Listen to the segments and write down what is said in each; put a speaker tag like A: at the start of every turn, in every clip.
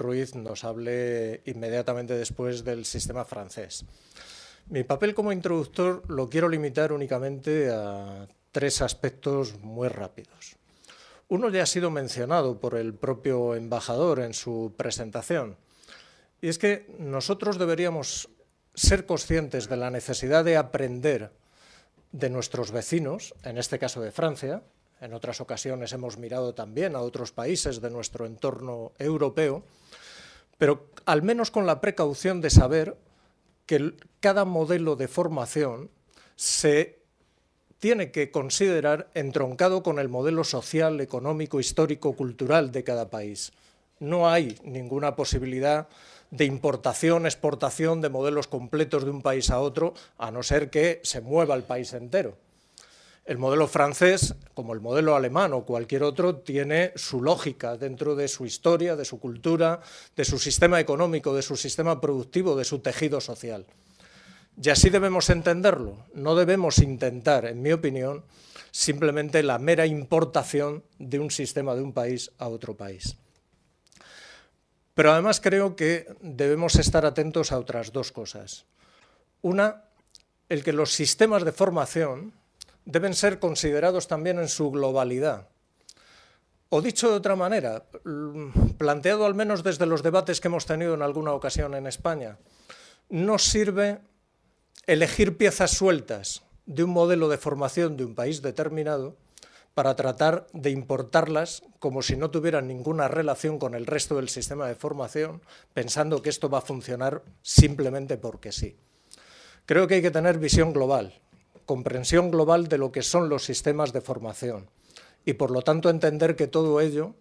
A: Ruiz nos hable inmediatamente después del sistema francés. Mi papel como introductor lo quiero limitar únicamente a tres aspectos muy rápidos. Uno ya ha sido mencionado por el propio embajador en su presentación, y es que nosotros deberíamos ser conscientes de la necesidad de aprender de nuestros vecinos, en este caso de Francia. En otras ocasiones hemos mirado también a otros países de nuestro entorno europeo, pero al menos con la precaución de saber que cada modelo de formación se tiene que considerar entroncado con el modelo social, económico, histórico, cultural de cada país. No hay ninguna posibilidad de importación, exportación de modelos completos de un país a otro, a no ser que se mueva el país entero. El modelo francés, como el modelo alemán o cualquier otro, tiene su lógica dentro de su historia, de su cultura, de su sistema económico, de su sistema productivo, de su tejido social. Y así debemos entenderlo. No debemos intentar, en mi opinión, simplemente la mera importación de un sistema de un país a otro país. Pero además creo que debemos estar atentos a otras dos cosas. Una, el que los sistemas de formación deben ser considerados también en su globalidad. O dicho de otra manera, planteado al menos desde los debates que hemos tenido en alguna ocasión en España, no sirve elegir piezas sueltas de un modelo de formación de un país determinado para tratar de importarlas como si no tuvieran ninguna relación con el resto del sistema de formación, pensando que esto va a funcionar simplemente porque sí. Creo que hay que tener visión global, comprensión global de lo que son los sistemas de formación y, por lo tanto, entender que todo ello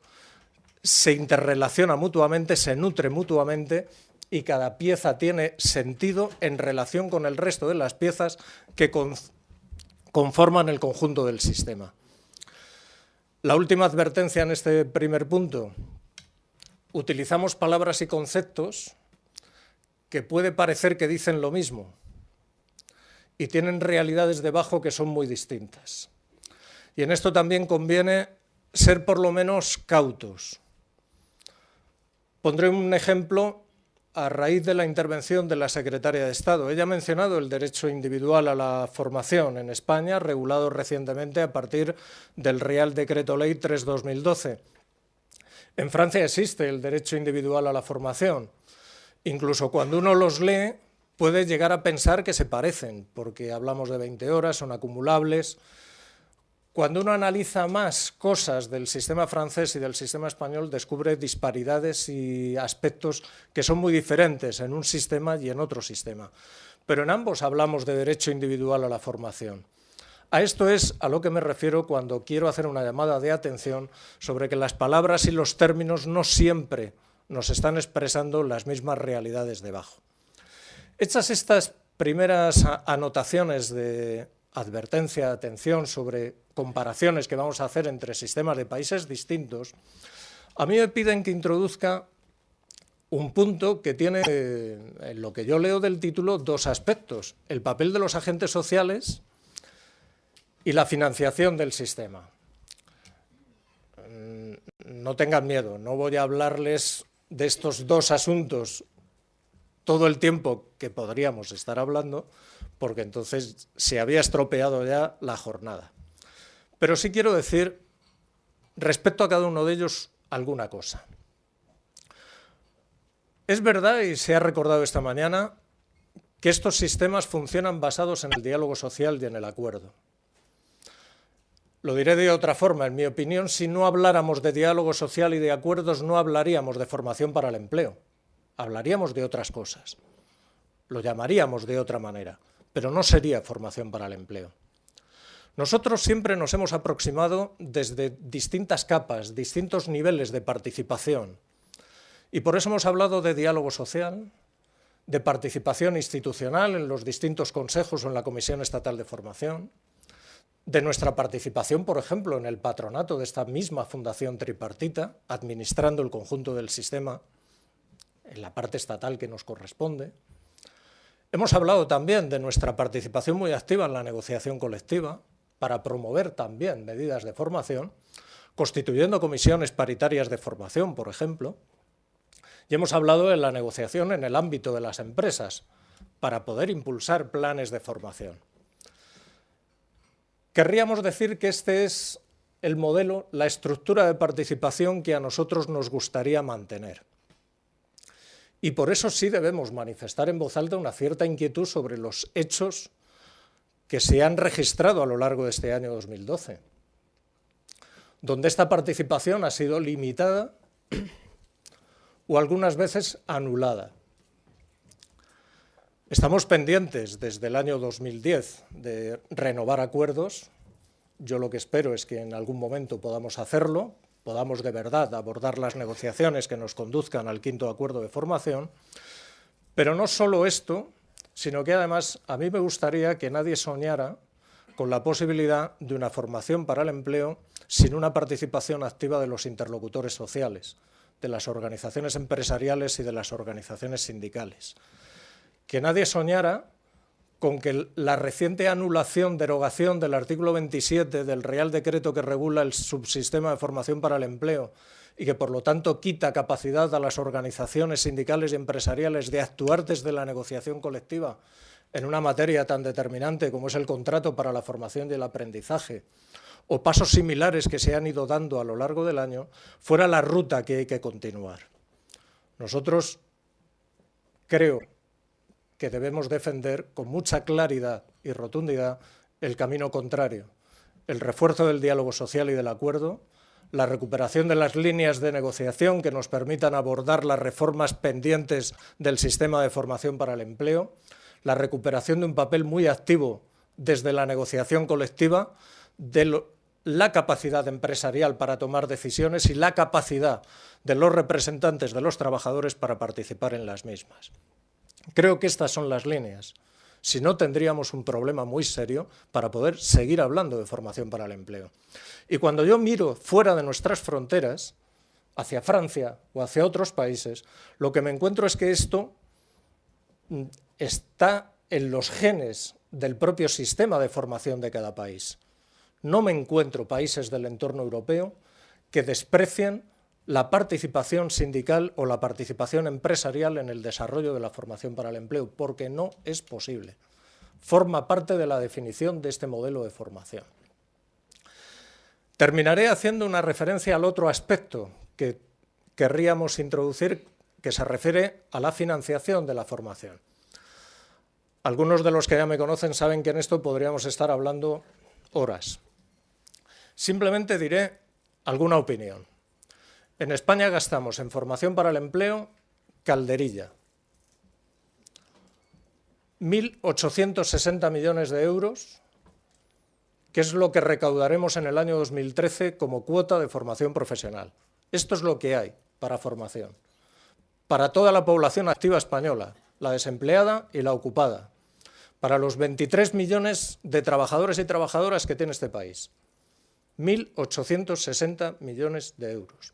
A: se interrelaciona mutuamente, se nutre mutuamente y cada pieza tiene sentido en relación con el resto de las piezas que conforman el conjunto del sistema. La última advertencia en este primer punto. Utilizamos palabras y conceptos que puede parecer que dicen lo mismo y tienen realidades debajo que son muy distintas. Y en esto también conviene ser por lo menos cautos. Pondré un ejemplo a raíz de la intervención de la secretaria de Estado. Ella ha mencionado el derecho individual a la formación en España, regulado recientemente a partir del Real Decreto Ley 3/2012. En Francia existe el derecho individual a la formación. Incluso cuando uno los lee, puede llegar a pensar que se parecen, porque hablamos de 20 horas, son acumulables. Cuando uno analiza más cosas del sistema francés y del sistema español, descubre disparidades y aspectos que son muy diferentes en un sistema y en otro sistema. Pero en ambos hablamos de derecho individual a la formación. A esto es a lo que me refiero cuando quiero hacer una llamada de atención sobre que las palabras y los términos no siempre nos están expresando las mismas realidades debajo. Hechas estas primeras anotaciones de advertencia, atención sobre comparaciones que vamos a hacer entre sistemas de países distintos, a mí me piden que introduzca un punto que tiene, en lo que yo leo del título, dos aspectos: el papel de los agentes sociales y la financiación del sistema. No tengan miedo, no voy a hablarles de estos dos asuntos todo el tiempo que podríamos estar hablando, porque entonces se había estropeado ya la jornada. Pero sí quiero decir, respecto a cada uno de ellos, alguna cosa. Es verdad, y se ha recordado esta mañana, que estos sistemas funcionan basados en el diálogo social y en el acuerdo. Lo diré de otra forma, en mi opinión, si no habláramos de diálogo social y de acuerdos, no hablaríamos de formación para el empleo. Hablaríamos de otras cosas, lo llamaríamos de otra manera, pero no sería formación para el empleo. Nosotros siempre nos hemos aproximado desde distintas capas, distintos niveles de participación, y por eso hemos hablado de diálogo social, de participación institucional en los distintos consejos o en la Comisión Estatal de Formación, de nuestra participación, por ejemplo, en el patronato de esta misma fundación tripartita, administrando el conjunto del sistema en la parte estatal que nos corresponde. Hemos hablado también de nuestra participación muy activa en la negociación colectiva para promover también medidas de formación, constituyendo comisiones paritarias de formación, por ejemplo. Y hemos hablado de la negociación en el ámbito de las empresas para poder impulsar planes de formación. Querríamos decir que este es el modelo, la estructura de participación que a nosotros nos gustaría mantener. Y por eso sí debemos manifestar en voz alta una cierta inquietud sobre los hechos que se han registrado a lo largo de este año 2012, donde esta participación ha sido limitada o algunas veces anulada. Estamos pendientes desde el año 2010 de renovar acuerdos. Yo lo que espero es que en algún momento podamos hacerlo, podamos de verdad abordar las negociaciones que nos conduzcan al 5º acuerdo de formación, pero no solo esto, sino que además a mí me gustaría que nadie soñara con la posibilidad de una formación para el empleo sin una participación activa de los interlocutores sociales, de las organizaciones empresariales y de las organizaciones sindicales. Que nadie soñara con que la reciente anulación, derogación del artículo 27 del Real Decreto que regula el subsistema de formación para el empleo y que por lo tanto quita capacidad a las organizaciones sindicales y empresariales de actuar desde la negociación colectiva en una materia tan determinante como es el contrato para la formación y el aprendizaje, o pasos similares que se han ido dando a lo largo del año, fuera la ruta que hay que continuar. Nosotros creo que debemos defender con mucha claridad y rotundidad el camino contrario, el refuerzo del diálogo social y del acuerdo, la recuperación de las líneas de negociación que nos permitan abordar las reformas pendientes del sistema de formación para el empleo, la recuperación de un papel muy activo desde la negociación colectiva, de la capacidad empresarial para tomar decisiones y la capacidad de los representantes de los trabajadores para participar en las mismas. Creo que estas son las líneas. Si no, tendríamos un problema muy serio para poder seguir hablando de formación para el empleo. Y cuando yo miro fuera de nuestras fronteras, hacia Francia o hacia otros países, lo que me encuentro es que esto está en los genes del propio sistema de formación de cada país. No me encuentro países del entorno europeo que desprecien la participación sindical o la participación empresarial en el desarrollo de la formación para el empleo, porque no es posible. Forma parte de la definición de este modelo de formación. Terminaré haciendo una referencia al otro aspecto que querríamos introducir, que se refiere a la financiación de la formación. Algunos de los que ya me conocen saben que en esto podríamos estar hablando horas. Simplemente diré alguna opinión. En España gastamos en formación para el empleo calderilla. 1.860 millones de euros, que es lo que recaudaremos en el año 2013 como cuota de formación profesional. Esto es lo que hay para formación. Para toda la población activa española, la desempleada y la ocupada. Para los 23 millones de trabajadores y trabajadoras que tiene este país. 1.860 millones de euros.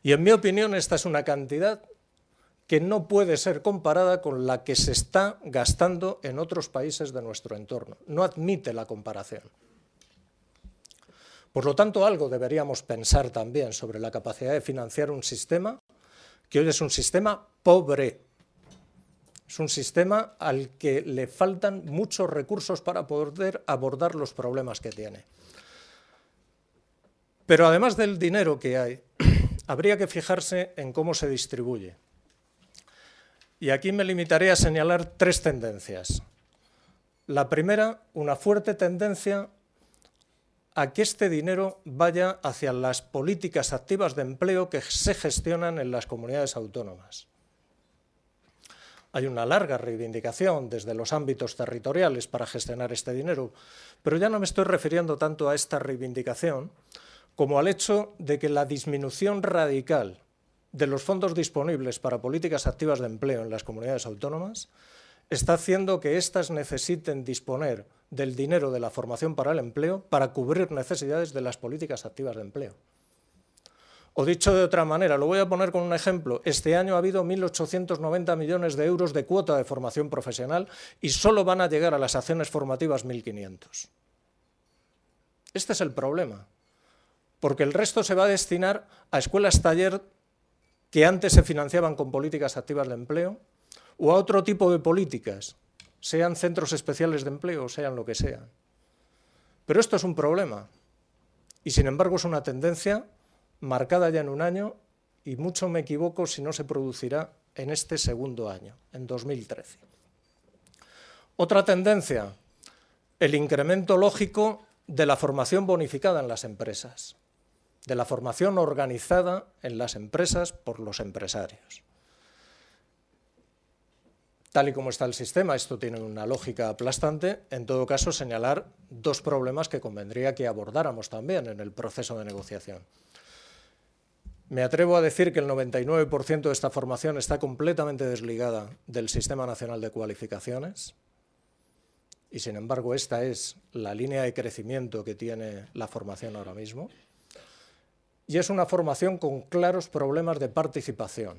A: Y en mi opinión esta es una cantidad que no puede ser comparada con la que se está gastando en otros países de nuestro entorno. No admite la comparación. Por lo tanto, algo deberíamos pensar también sobre la capacidad de financiar un sistema que hoy es un sistema pobre. Es un sistema al que le faltan muchos recursos para poder abordar los problemas que tiene. Pero además del dinero que hay, habría que fijarse en cómo se distribuye. Y aquí me limitaré a señalar 3 tendencias. La primera, una fuerte tendencia a que este dinero vaya hacia las políticas activas de empleo que se gestionan en las comunidades autónomas. Hay una larga reivindicación desde los ámbitos territoriales para gestionar este dinero, pero ya no me estoy refiriendo tanto a esta reivindicación como al hecho de que la disminución radical de los fondos disponibles para políticas activas de empleo en las comunidades autónomas está haciendo que éstas necesiten disponer del dinero de la formación para el empleo para cubrir necesidades de las políticas activas de empleo. O dicho de otra manera, lo voy a poner con un ejemplo. Este año ha habido 1.890 millones de euros de cuota de formación profesional y solo van a llegar a las acciones formativas 1.500. Este es el problema, porque el resto se va a destinar a escuelas taller que antes se financiaban con políticas activas de empleo, o a otro tipo de políticas, sean centros especiales de empleo, sean lo que sean. Pero esto es un problema, y sin embargo es una tendencia marcada ya en un año, y mucho me equivoco si no se producirá en este segundo año, en 2013. Otra tendencia, el incremento lógico de la formación bonificada en las empresas, de la formación organizada en las empresas por los empresarios. Tal y como está el sistema, esto tiene una lógica aplastante. En todo caso, señalar dos problemas que convendría que abordáramos también en el proceso de negociación. Me atrevo a decir que el 99% de esta formación está completamente desligada del Sistema Nacional de Cualificaciones, y sin embargo esta es la línea de crecimiento que tiene la formación ahora mismo, y es una formación con claros problemas de participación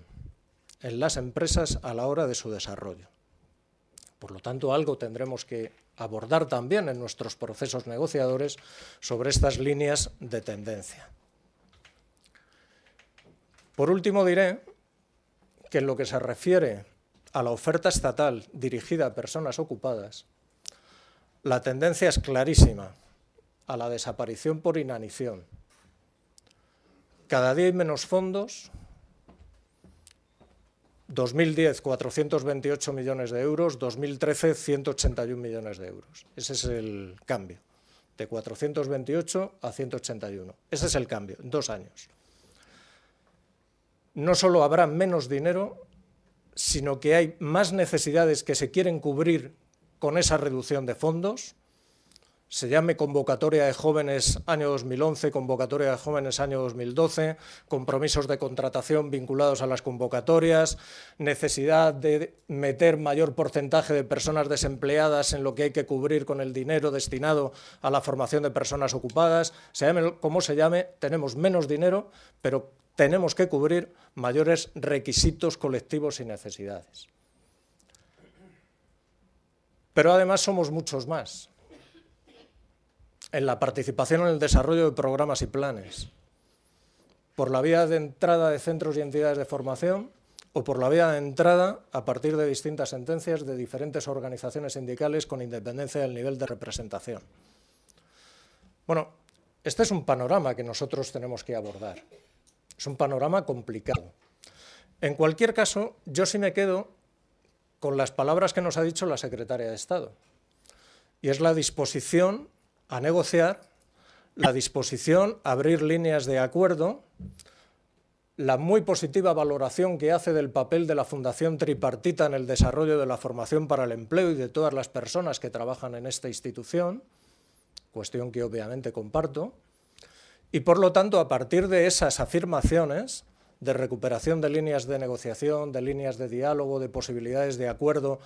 A: en las empresas a la hora de su desarrollo. Por lo tanto, algo tendremos que abordar también en nuestros procesos negociadores sobre estas líneas de tendencia. Por último, diré que en lo que se refiere a la oferta estatal dirigida a personas ocupadas, la tendencia es clarísima a la desaparición por inanición. Cada día hay menos fondos. 2010, 428 millones de euros, 2013, 181 millones de euros. Ese es el cambio, de 428 a 181. Ese es el cambio, en 2 años. No solo habrá menos dinero, sino que hay más necesidades que se quieren cubrir con esa reducción de fondos. Se llame convocatoria de jóvenes año 2011, convocatoria de jóvenes año 2012, compromisos de contratación vinculados a las convocatorias, necesidad de meter mayor porcentaje de personas desempleadas en lo que hay que cubrir con el dinero destinado a la formación de personas ocupadas. Se llame como se llame, tenemos menos dinero, pero tenemos que cubrir mayores requisitos colectivos y necesidades. Pero además somos muchos más en la participación en el desarrollo de programas y planes, por la vía de entrada de centros y entidades de formación o por la vía de entrada a partir de distintas sentencias de diferentes organizaciones sindicales con independencia del nivel de representación. Bueno, este es un panorama que nosotros tenemos que abordar. Es un panorama complicado. En cualquier caso, yo sí me quedo con las palabras que nos ha dicho la secretaria de Estado, y es la disposición a negociar, la disposición a abrir líneas de acuerdo, la muy positiva valoración que hace del papel de la Fundación Tripartita en el desarrollo de la formación para el empleo y de todas las personas que trabajan en esta institución, cuestión que obviamente comparto, y por lo tanto, a partir de esas afirmaciones de recuperación de líneas de negociación, de líneas de diálogo, de posibilidades de acuerdo,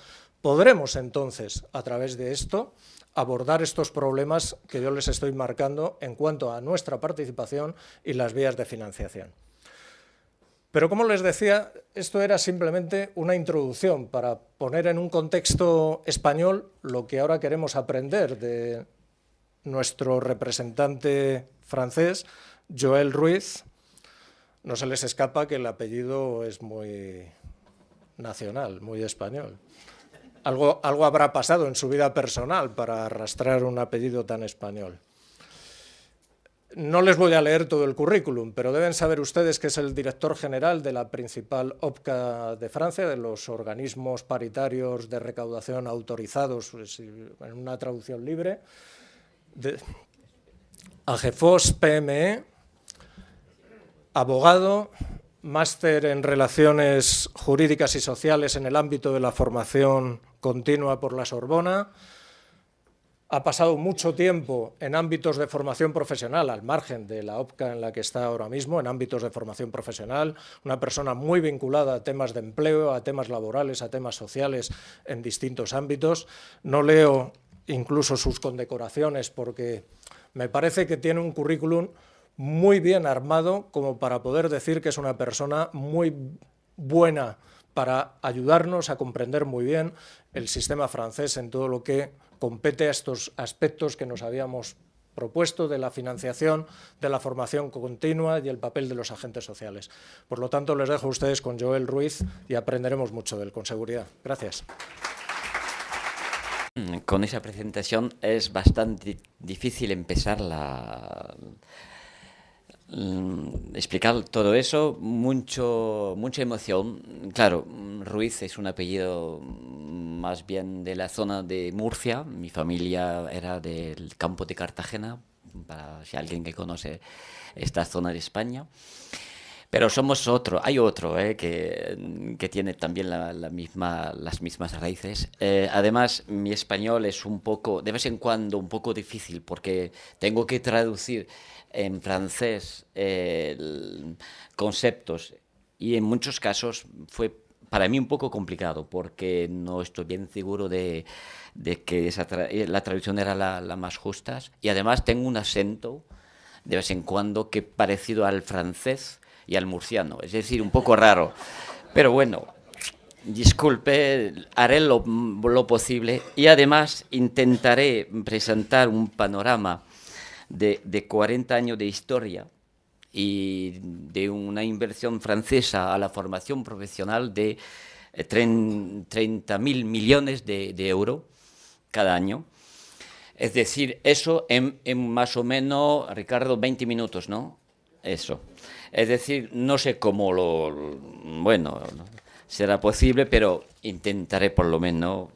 A: podremos entonces, a través de esto, abordar estos problemas que yo les estoy marcando en cuanto a nuestra participación y las vías de financiación. Pero como les decía, esto era simplemente una introducción para poner en un contexto español lo que ahora queremos aprender de nuestro representante francés, Joël Ruiz. No se les escapa que el apellido es muy nacional, muy español. Algo habrá pasado en su vida personal para arrastrar un apellido tan español. No les voy a leer todo el currículum, pero deben saber ustedes que es el director general de la principal OPCA de Francia, de los organismos paritarios de recaudación autorizados, en una traducción libre, de AGEFOS PME, abogado, máster en Relaciones Jurídicas y Sociales en el ámbito de la formación continua por la Sorbona. Ha pasado mucho tiempo en ámbitos de formación profesional, al margen de la OPCA en la que está ahora mismo, en ámbitos de formación profesional, una persona muy vinculada a temas de empleo, a temas laborales, a temas sociales en distintos ámbitos. No leo incluso sus condecoraciones porque me parece que tiene un currículum muy bien armado como para poder decir que es una persona muy buena para ayudarnos a comprender muy bien el sistema francés en todo lo que compete a estos aspectos que nos habíamos propuesto de la financiación de la formación continua y el papel de los agentes sociales. Por lo tanto, les dejo a ustedes con Joel Ruiz y aprenderemos mucho de él, con seguridad. Gracias.
B: Con esa presentación es bastante difícil empezar explicar todo eso, mucha emoción. Claro, Ruiz es un apellido más bien de la zona de Murcia. Mi familia era del campo de Cartagena, para si alguien que conoce esta zona de España. Pero somos otro, hay otro que tiene también las mismas raíces. Además, mi español es un poco, de vez en cuando, un poco difícil porque tengo que traducir en francés conceptos y en muchos casos fue para mí un poco complicado porque no estoy bien seguro de que la traducción era la más justa. Y además tengo un acento de vez en cuando que parecido al francés y al murciano, es decir, un poco raro. Pero bueno, disculpe, haré lo posible y además intentaré presentar un panorama de 40 años de historia y de una inversión francesa a la formación profesional de 30.000 millones de euros cada año. Es decir, eso en más o menos, Ricardo, 20 minutos, ¿no? Eso. Es decir, no sé cómo bueno, será posible, pero intentaré por lo menos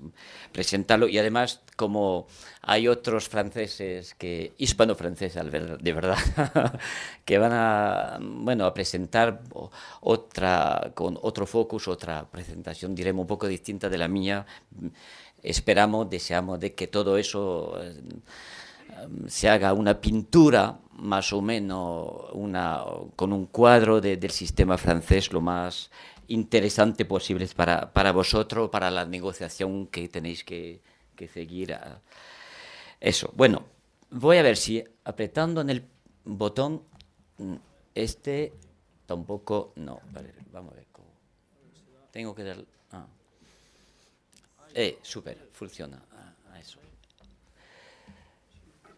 B: presentarlo. Y además, como hay otros franceses, hispano-franceses de verdad, que van a presentar con otro focus, otra presentación, diremos, un poco distinta de la mía. Deseamos de que todo eso se haga una pintura más o menos con un cuadro del sistema francés lo más interesante posible para vosotros, para la negociación que tenéis que seguir. Eso. Bueno, voy a ver si apretando en el botón tampoco. No, vale, vamos a ver cómo. Tengo que dar. Súper, funciona. Eso.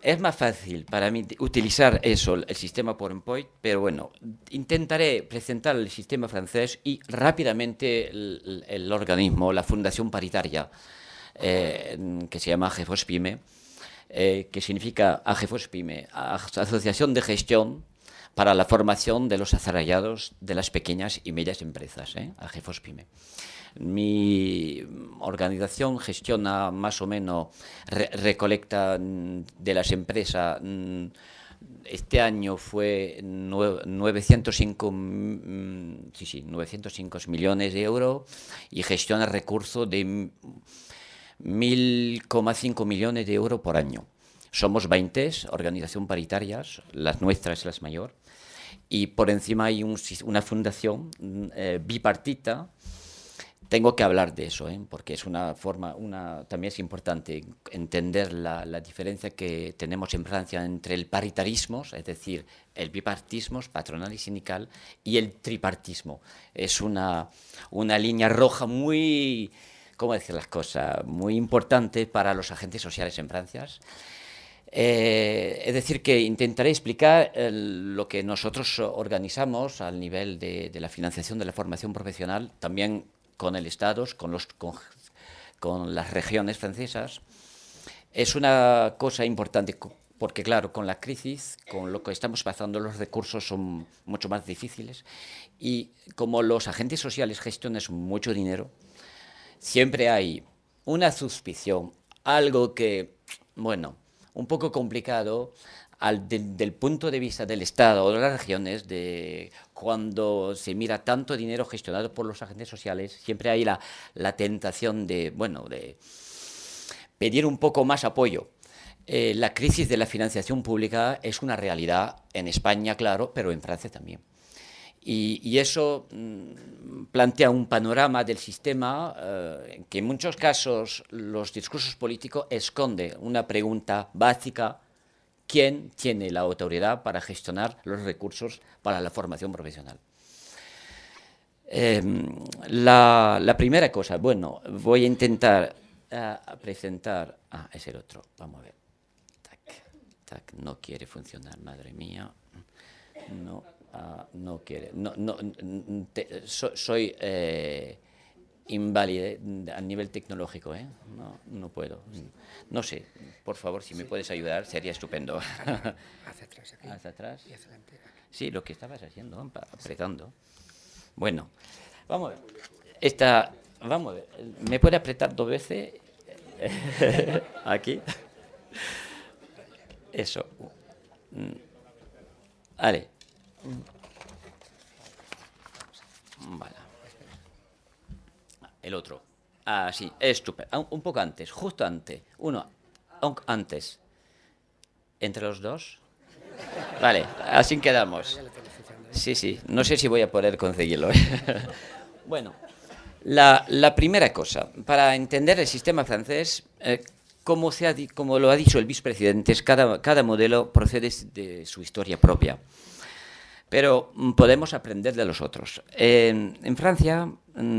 B: Es más fácil para mí utilizar el sistema PowerPoint, pero bueno, intentaré presentar el sistema francés y rápidamente el organismo, la Fundación Paritaria, que se llama AGEFOS-PYME, que significa AGEFOS-PYME, Asociación de Gestión para la Formación de los Asalariados de las Pequeñas y Medianas Empresas, AGEFOS-PYME. Mi organización gestiona más o menos, recolecta de las empresas, este año fue 905 millones de euros y gestiona recursos de 1.5 millones de euros por año. Somos 20 organizaciones paritarias, las nuestras es la mayor, y por encima hay una fundación bipartita. Tengo que hablar de eso, porque es también es importante entender la diferencia que tenemos en Francia entre el paritarismo, es decir, el bipartismo, patronal y sindical, y el tripartismo. Es una línea roja muy, ¿cómo decir las cosas?, muy importante para los agentes sociales en Francia. Es decir, que intentaré explicar lo que nosotros organizamos al nivel de la financiación de la formación profesional, también con el Estado, con las regiones francesas. Es una cosa importante porque, claro, con la crisis, con lo que estamos pasando, los recursos son mucho más difíciles y como los agentes sociales gestionan mucho dinero, siempre hay una suspición, algo que, bueno, un poco complicado del punto de vista del Estado o de las regiones, de cuando se mira tanto dinero gestionado por los agentes sociales, siempre hay la tentación de pedir un poco más apoyo. La crisis de la financiación pública es una realidad en España, claro, pero en Francia también. Y eso plantea un panorama del sistema que en muchos casos los discursos políticos esconden una pregunta básica: ¿quién tiene la autoridad para gestionar los recursos para la formación profesional? La primera cosa, bueno, voy a intentar presentar. Es el otro, vamos a ver. Tac, Tac, no quiere funcionar, madre mía. No, no quiere. Soy inválido a nivel tecnológico, ¿eh? No puedo. No sé, por favor, si me puedes ayudar, sería estupendo.
C: Hacia atrás aquí.
B: Hacia atrás.
C: Y hacia adelante aquí.
B: Sí, lo que estabas haciendo, apretando. Bueno, vamos a ver. Vamos a ver. ¿Me puede apretar 2 veces? Aquí. Eso. Vale. Vale. El otro. Sí, estupendo. Un poco antes, justo antes. Antes. ¿Entre los dos? Vale, así quedamos. Sí, no sé si voy a poder conseguirlo. Bueno, la primera cosa, para entender el sistema francés, como lo ha dicho el vicepresidente, cada modelo procede de su historia propia. Pero podemos aprender de los otros. En Francia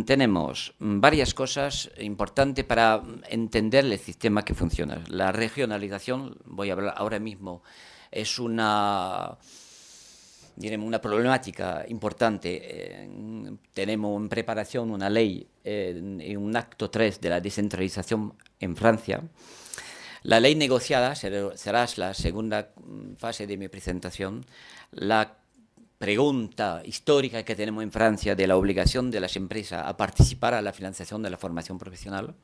B: tenemos varias cosas importantes para entender el sistema que funciona. La regionalización, voy a hablar ahora mismo, es una problemática importante. Tenemos en preparación una ley y un acto 3 de la descentralización en Francia. La ley negociada será la segunda fase de mi presentación. La pregunta histórica que tenemos en Francia de la obligación de las empresas a participar a la financiación de la formación profesional,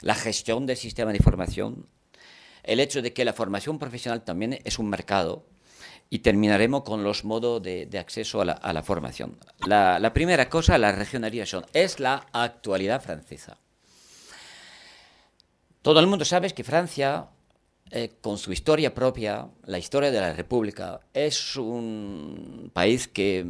B: la gestión del sistema de formación, el hecho de que la formación profesional también es un mercado, y terminaremos con los modos de acceso a la formación. La primera cosa, la regionalización, es la actualidad francesa. Todo el mundo sabe que Francia, con su historia propia, la historia de la República, es un país que,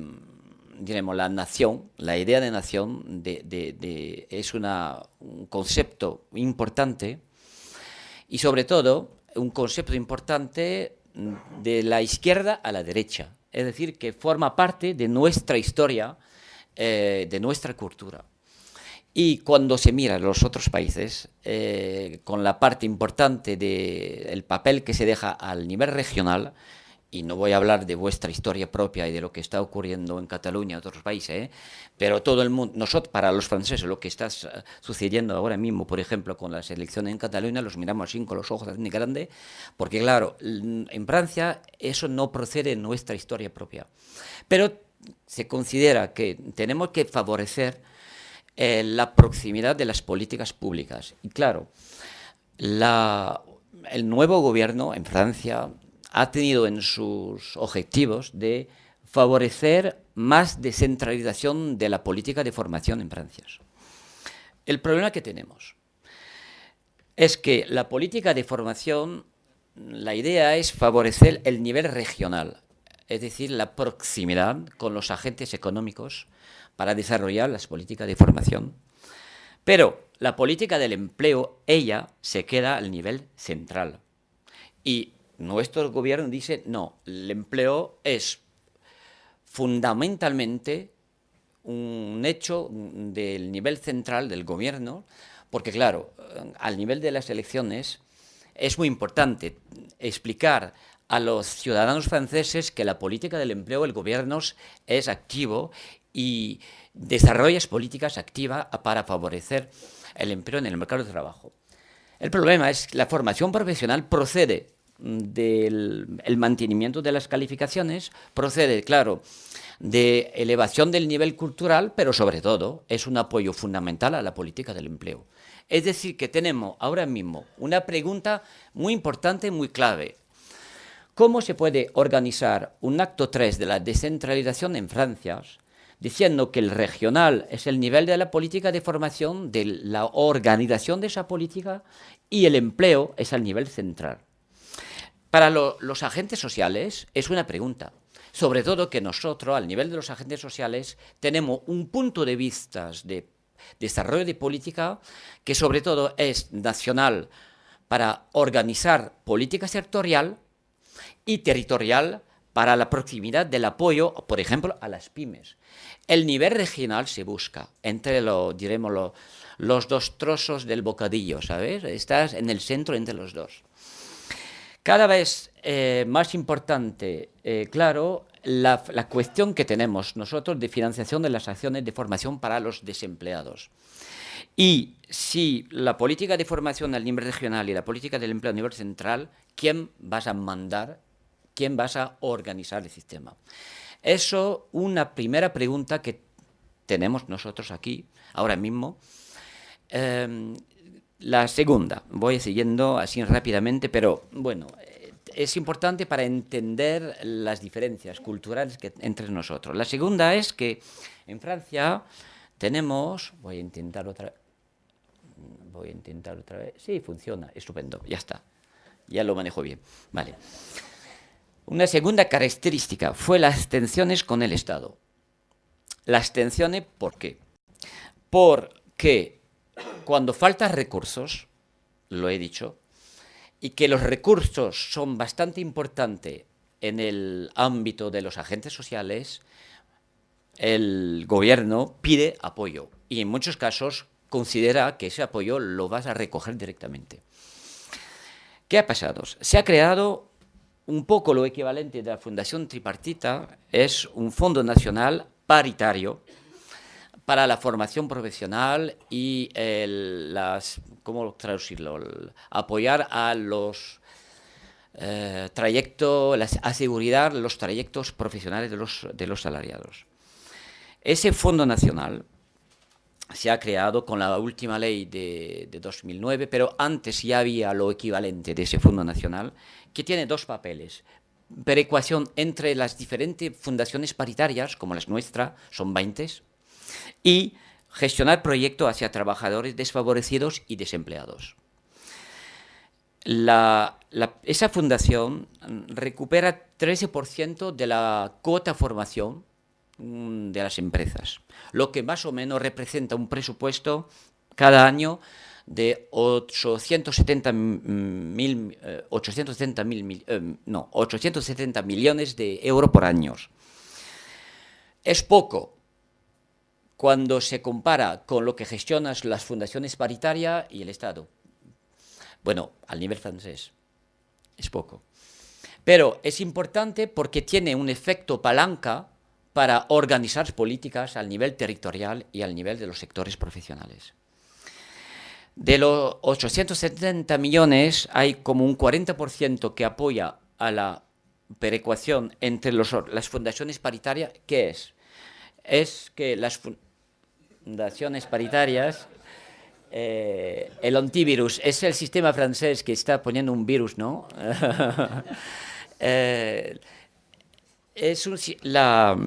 B: diremos, la nación, la idea de nación, es un concepto importante y, sobre todo, un concepto importante de la izquierda a la derecha, es decir, que forma parte de nuestra historia, de nuestra cultura. Y cuando se mira los otros países, con la parte importante del papel que se deja al nivel regional, y no voy a hablar de vuestra historia propia y de lo que está ocurriendo en Cataluña y otros países, pero todo el mundo, nosotros, para los franceses, lo que está sucediendo ahora mismo, por ejemplo, con las elecciones en Cataluña, los miramos así con los ojos así grandes, porque claro, en Francia eso no procede de nuestra historia propia. Pero se considera que tenemos que favorecer la proximidad de las políticas públicas. Y claro, el nuevo gobierno en Francia ha tenido en sus objetivos de favorecer más descentralización de la política de formación en Francia. El problema que tenemos es que la política de formación, la idea es favorecer el nivel regional, es decir, la proximidad con los agentes económicos para desarrollar las políticas de formación. Pero la política del empleo, ella, se queda al nivel central. Y nuestro gobierno dice, no, el empleo es fundamentalmente un hecho del nivel central del gobierno, porque claro, al nivel de las elecciones es muy importante explicar a los ciudadanos franceses que la política del empleo, el gobierno es activo y desarrolla políticas activas para favorecer el empleo en el mercado de trabajo. El problema es que la formación profesional procede del mantenimiento de las calificaciones, procede, claro, de elevación del nivel cultural, pero sobre todo es un apoyo fundamental a la política del empleo. Es decir, que tenemos ahora mismo una pregunta muy importante, muy clave. ¿Cómo se puede organizar un acto 3 de la descentralización en Francia, diciendo que el regional es el nivel de la política de formación, de la organización de esa política, y el empleo es al nivel central? Para los agentes sociales es una pregunta, sobre todo que nosotros, al nivel de los agentes sociales, tenemos un punto de vista de desarrollo de política que sobre todo es nacional para organizar política sectorial y territorial para la proximidad del apoyo, por ejemplo, a las pymes. El nivel regional se busca entre los dos trozos del bocadillo, ¿sabes? Estás en el centro entre los dos. Cada vez más importante, claro, la cuestión que tenemos nosotros de financiación de las acciones de formación para los desempleados. Y si la política de formación a nivel regional y la política del empleo a nivel central, ¿quién vas a mandar? ¿Quién vas a organizar el sistema? Eso, una primera pregunta que tenemos nosotros aquí, ahora mismo. La segunda, voy siguiendo así rápidamente, pero bueno, es importante para entender las diferencias culturales entre nosotros. La segunda es que en Francia tenemos, voy a intentar otra vez, sí, funciona, estupendo, ya está, ya lo manejo bien, vale. Una segunda característica fue las tensiones con el Estado. Las tensiones, ¿por qué? Porque cuando faltan recursos, lo he dicho, y que los recursos son bastante importantes en el ámbito de los agentes sociales, el gobierno pide apoyo y en muchos casos considera que ese apoyo lo vas a recoger directamente. ¿Qué ha pasado? Se ha creado un poco lo equivalente de la Fundación Tripartita, es un fondo nacional paritario para la formación profesional y ¿cómo traducirlo? Apoyar a los trayectos, asegurar los trayectos profesionales de los salariados. Ese fondo nacional se ha creado con la última ley de 2009, pero antes ya había lo equivalente de ese fondo nacional, que tiene dos papeles. Perecuación entre las diferentes fundaciones paritarias, como las nuestras, son 20, y gestionar proyectos hacia trabajadores desfavorecidos y desempleados. Esa fundación recupera 13% de la cuota formación de las empresas, lo que más o menos representa un presupuesto cada año de 870 millones de euros por año. Es poco cuando se compara con lo que gestionan las fundaciones paritarias y el Estado. Bueno, al nivel francés es poco. Pero es importante porque tiene un efecto palanca para organizar políticas al nivel territorial y al nivel de los sectores profesionales. De los 870 millones, hay como un 40% que apoya a la perecuación entre las fundaciones paritarias. ¿Qué es? Es que las fundaciones paritarias, el antivirus, es el sistema francés que está poniendo un virus, ¿no? Las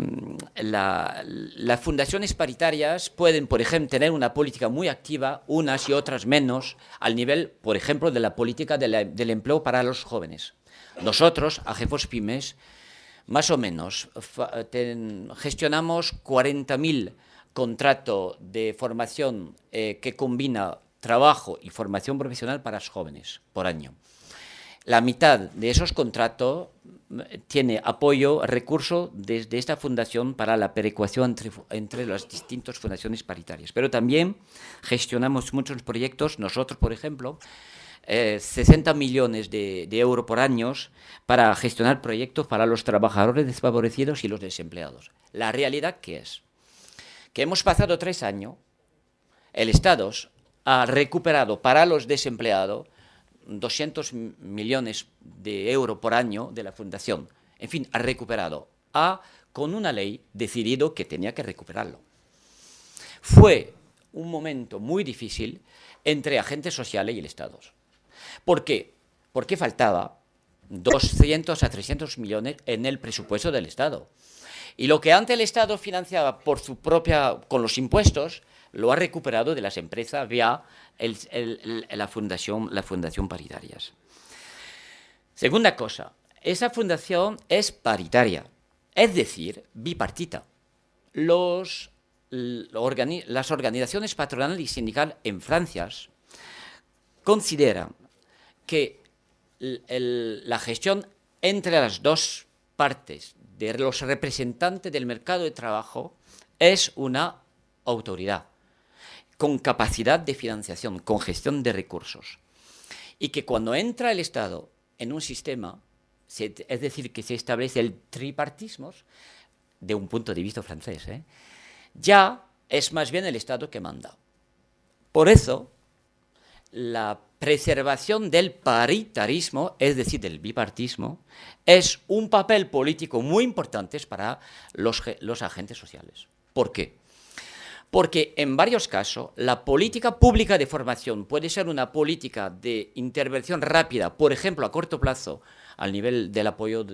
B: fundaciones paritarias pueden, por ejemplo, tener una política muy activa, unas y otras menos, al nivel, por ejemplo, de la política del empleo para los jóvenes. Nosotros, AGEFOS Pymes, más o menos, gestionamos 40.000 contratos de formación que combina trabajo y formación profesional para los jóvenes por año. La mitad de esos contratos tiene apoyo, recurso desde esta fundación para la perecuación entre las distintas fundaciones paritarias. Pero también gestionamos muchos proyectos, nosotros, por ejemplo, 60 millones de euros por año para gestionar proyectos para los trabajadores desfavorecidos y los desempleados. La realidad, ¿qué es? Que hemos pasado 3 años, el Estado ha recuperado para los desempleados 200 millones de euros por año de la fundación. En fin, ha recuperado. Con una ley, decidido que tenía que recuperarlo. Fue un momento muy difícil entre agentes sociales y el Estado. ¿Por qué? Porque faltaba 200 a 300 millones en el presupuesto del Estado. Y lo que antes el Estado financiaba por su con los impuestos, lo ha recuperado de las empresas vía la fundación paritarias. Segunda cosa, esa fundación es paritaria, es decir, bipartita. Las organizaciones patronales y sindicales en Francia consideran que la gestión entre las dos partes de los representantes del mercado de trabajo es una autoridad con capacidad de financiación, con gestión de recursos. Y que cuando entra el Estado en un sistema, es decir, que se establece el tripartismo, de un punto de vista francés, ya es más bien el Estado que manda. Por eso, la preservación del paritarismo, es decir, del bipartismo, es un papel político muy importante para los agentes sociales. ¿Por qué? Porque en varios casos la política pública de formación puede ser una política de intervención rápida, por ejemplo, a corto plazo, al nivel del apoyo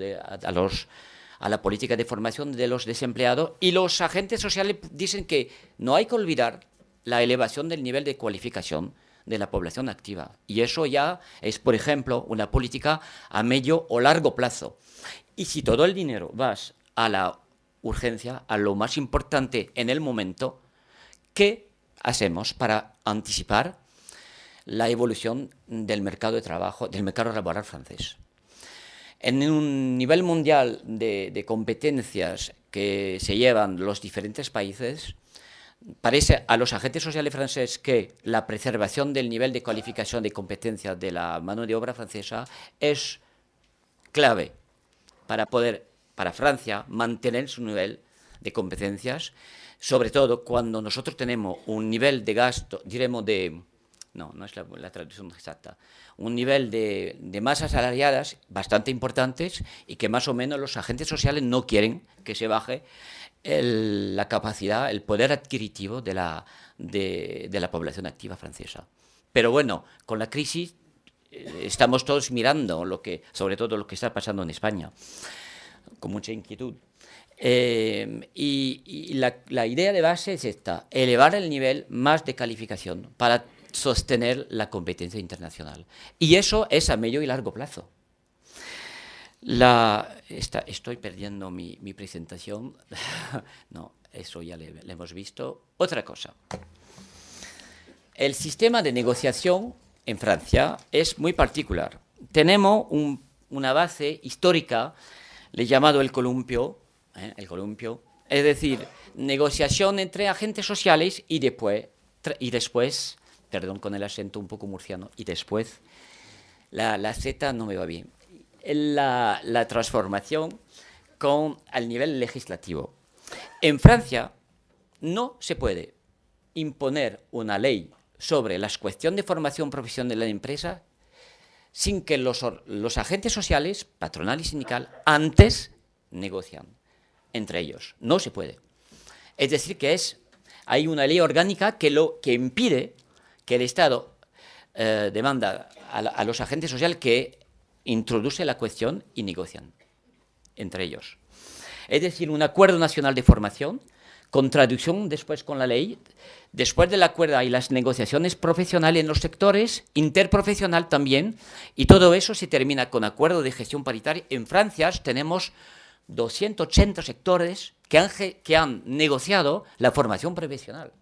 B: a la política de formación de los desempleados, y los agentes sociales dicen que no hay que olvidar la elevación del nivel de cualificación de la población activa. Y eso ya es, por ejemplo, una política a medio o largo plazo. Y si todo el dinero va a la urgencia, a lo más importante en el momento, ¿qué hacemos para anticipar la evolución del mercado de trabajo, del mercado laboral francés? En un nivel mundial de competencias que se llevan los diferentes países, parece a los agentes sociales franceses que la preservación del nivel de cualificación de competencia de la mano de obra francesa es clave para Francia mantener su nivel de competencias, sobre todo cuando nosotros tenemos un nivel de gasto, diremos no es la traducción exacta, un nivel de masas salariadas bastante importantes y que más o menos los agentes sociales no quieren que se baje la capacidad, el poder adquisitivo de la población activa francesa. Pero bueno, con la crisis estamos todos mirando sobre todo lo que está pasando en España, con mucha inquietud. Y la idea de base es esta: elevar el nivel más de calificación para sostener la competencia internacional. Y eso es a medio y largo plazo. Estoy perdiendo mi presentación. No, eso ya le hemos visto. Otra cosa. El sistema de negociación en Francia es muy particular. Tenemos una base histórica, le he llamado el columpio, es decir, negociación entre agentes sociales y después, perdón con el acento un poco murciano, y después, la Z no me va bien, la transformación al nivel legislativo. En Francia no se puede imponer una ley sobre las cuestiones de formación profesional de la empresa sin que los agentes sociales, patronal y sindical, antes negocian entre ellos. No se puede. Es decir, que hay una ley orgánica que impide que el Estado demanda a los agentes sociales que introduce la cuestión y negocian entre ellos. Es decir, un acuerdo nacional de formación con traducción después con la ley. Después del acuerdo hay las negociaciones profesionales en los sectores, interprofesional también, y todo eso se termina con acuerdo de gestión paritaria. En Francia tenemos 280 sectores que han negociado la formación profesional.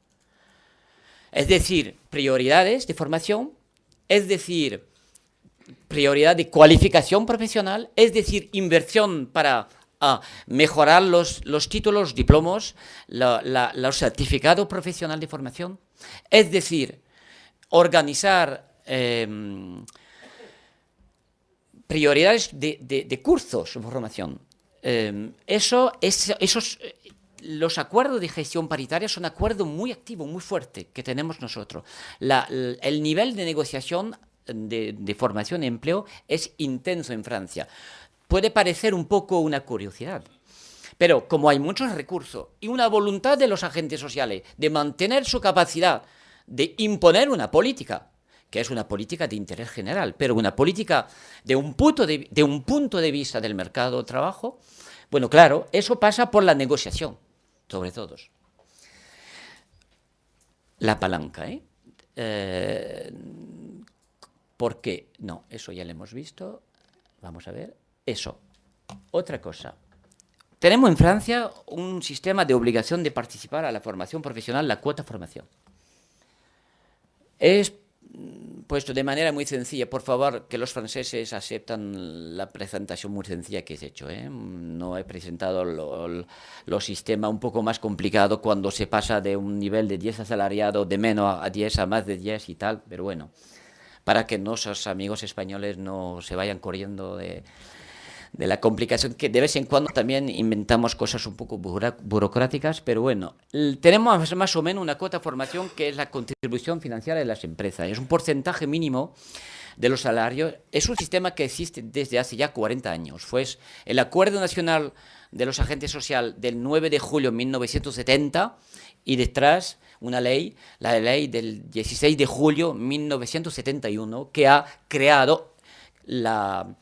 B: Es decir, prioridades de formación, es decir, prioridad de cualificación profesional, es decir, inversión para mejorar los títulos, diplomas, los certificados profesionales de formación, es decir, organizar prioridades de cursos de formación. Los acuerdos de gestión paritaria son acuerdos muy activos, muy fuertes que tenemos nosotros. El nivel de negociación de formación y empleo es intenso en Francia. Puede parecer un poco una curiosidad, pero como hay muchos recursos y una voluntad de los agentes sociales de mantener su capacidad de imponer una política, que es una política de interés general, pero una política de un punto de vista del mercado de trabajo, bueno, claro, eso pasa por la negociación, sobre todo. La palanca, ¿por qué? No, eso ya lo hemos visto. Vamos a ver. Eso. Otra cosa. Tenemos en Francia un sistema de obligación de participar a la formación profesional, la cuota formación. Es puesto de manera muy sencilla. Por favor, que los franceses aceptan la presentación muy sencilla que he hecho. No he presentado los sistemas un poco más complicados cuando se pasa de un nivel de 10 asalariado de menos a 10 a más de 10 y tal, pero bueno. para que nuestros amigos españoles no se vayan corriendo de la complicación, que de vez en cuando también inventamos cosas un poco burocráticas, pero bueno, tenemos más o menos una cuota de formación que es la contribución financiera de las empresas. Es un porcentaje mínimo de los salarios. Es un sistema que existe desde hace ya 40 años. Fue el Acuerdo Nacional de los Agentes Sociales del 9 de julio de 1970 y detrás una ley, la ley del 16 de julio de 1971, que ha creado la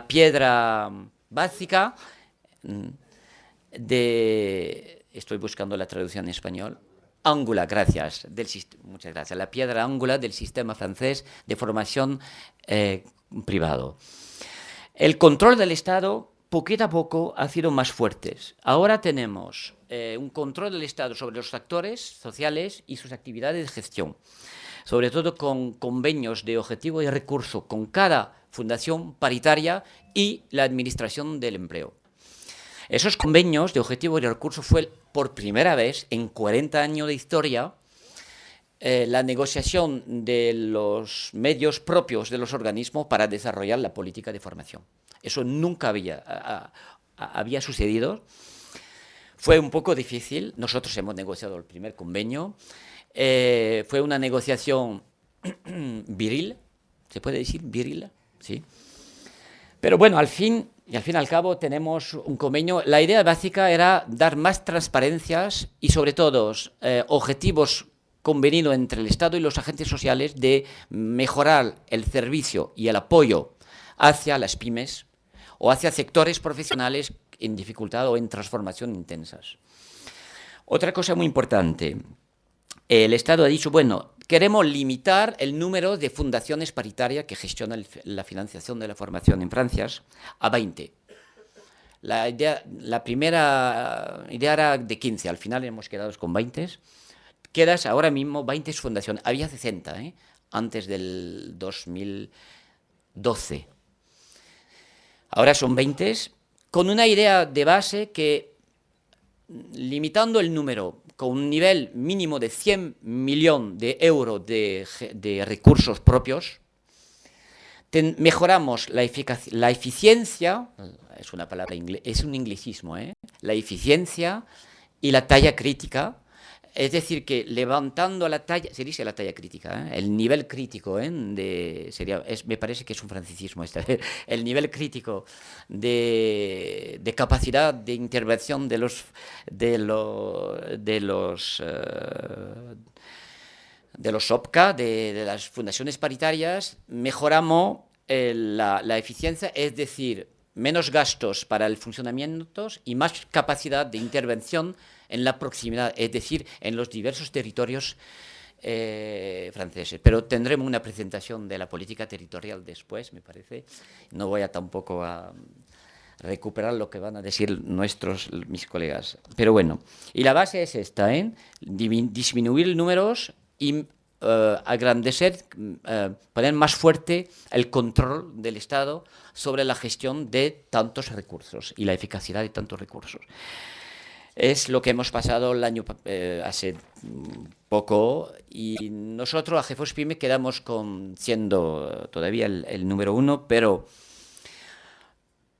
B: piedra básica de, estoy buscando la traducción en español, angular, gracias, muchas gracias, la piedra angular del sistema francés de formación privado. El control del Estado, poquito a poco, ha sido más fuerte. Ahora tenemos un control del Estado sobre los actores sociales y sus actividades de gestión, sobre todo con convenios de objetivo y recurso con cada fundación paritaria y la administración del empleo. Esos convenios de objetivo y recurso fue por primera vez en 40 años de historia la negociación de los medios propios de los organismos para desarrollar la política de formación. Eso nunca había sucedido. Fue un poco difícil. Nosotros hemos negociado el primer convenio. Fue una negociación viril, ¿se puede decir viril? Sí. Pero bueno, al fin y al cabo tenemos un convenio. La idea básica era dar más transparencias y sobre todo objetivos convenidos entre el Estado y los agentes sociales de mejorar el servicio y el apoyo hacia las pymes o hacia sectores profesionales en dificultad o en transformación intensas. Otra cosa muy importante, el Estado ha dicho, bueno, queremos limitar el número de fundaciones paritarias que gestionan la financiación de la formación en Francia a 20. La primera idea era de 15, al final hemos quedado con 20. Quedas ahora mismo 20 fundaciones, había 60 antes del 2012. Ahora son 20, con una idea de base que, limitando el número con un nivel mínimo de 100 millones de euros de recursos propios, mejoramos la eficiencia, es una palabra es un anglicismo, la eficiencia y la talla crítica. Es decir, que levantando la talla, se dice la talla crítica, el nivel crítico, me parece que es un francicismo el nivel crítico de capacidad de intervención de los OPCA, de las fundaciones paritarias. Mejoramos la eficiencia, es decir, menos gastos para el funcionamiento y más capacidad de intervención en la proximidad, es decir, en los diversos territorios franceses. Pero tendremos una presentación de la política territorial después, me parece. No voy a tampoco a recuperar lo que van a decir mis colegas. Pero bueno, y la base es esta, disminuir números y agrandecer, poner más fuerte el control del Estado sobre la gestión de tantos recursos y la eficacia de tantos recursos. Es lo que hemos pasado el año hace poco, y nosotros a GEFOS-PYME quedamos siendo todavía el número 1, pero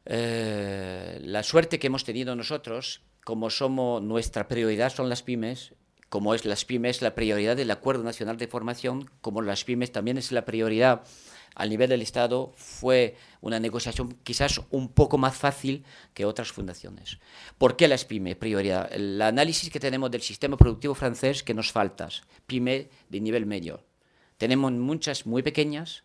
B: la suerte que hemos tenido nosotros, como nuestra prioridad son las pymes, como es las pymes la prioridad del Acuerdo Nacional de Formación, como las pymes también es la prioridad al nivel del Estado, fue una negociación quizás un poco más fácil que otras fundaciones. ¿Por qué las pymes? Prioridad. El análisis que tenemos del sistema productivo francés que nos falta, pyme de nivel medio. Tenemos muchas muy pequeñas,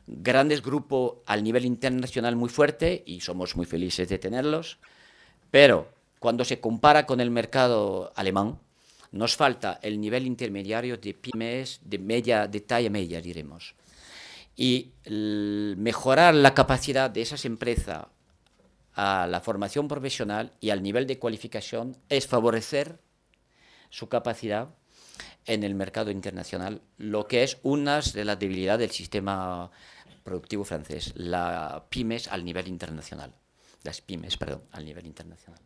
B: grandes grupos al nivel internacional muy fuerte y somos muy felices de tenerlos, pero cuando se compara con el mercado alemán, nos falta el nivel intermediario de pymes de talla media, diremos. Y mejorar la capacidad de esas empresas a la formación profesional y al nivel de cualificación es favorecer su capacidad en el mercado internacional, lo que es una de las debilidades del sistema productivo francés, las pymes al nivel internacional. Las pymes, perdón, al nivel internacional.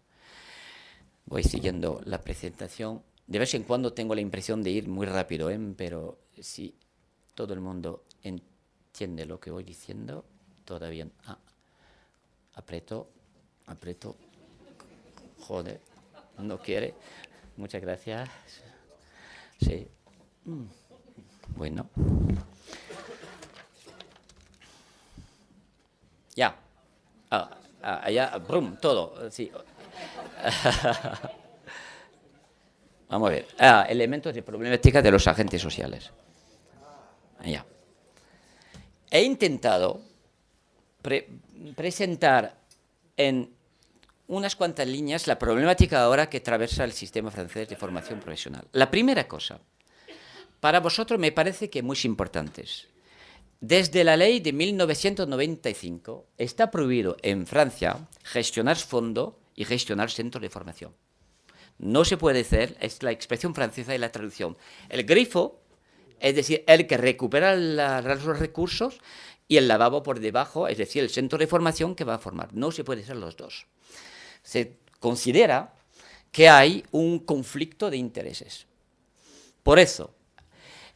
B: Voy siguiendo la presentación. De vez en cuando tengo la impresión de ir muy rápido, pero si todo el mundo entiende lo que voy diciendo. Todavía. Aprieto. Joder, no quiere. Muchas gracias. Sí. Bueno. Ya. Allá, brum, todo. Sí. Vamos a ver. Elementos de problemática de los agentes sociales. Ya. He intentado presentar en unas cuantas líneas la problemática ahora que atraviesa el sistema francés de formación profesional. La primera cosa, para vosotros me parece que muy importantes. Desde la ley de 1995 está prohibido en Francia gestionar fondo y gestionar centros de formación. No se puede hacer, es la expresión francesa y la traducción. El grifo, es decir, el que recupera los recursos, y el lavabo por debajo, es decir, el centro de formación que va a formar. No se puede hacer los dos. Se considera que hay un conflicto de intereses. Por eso,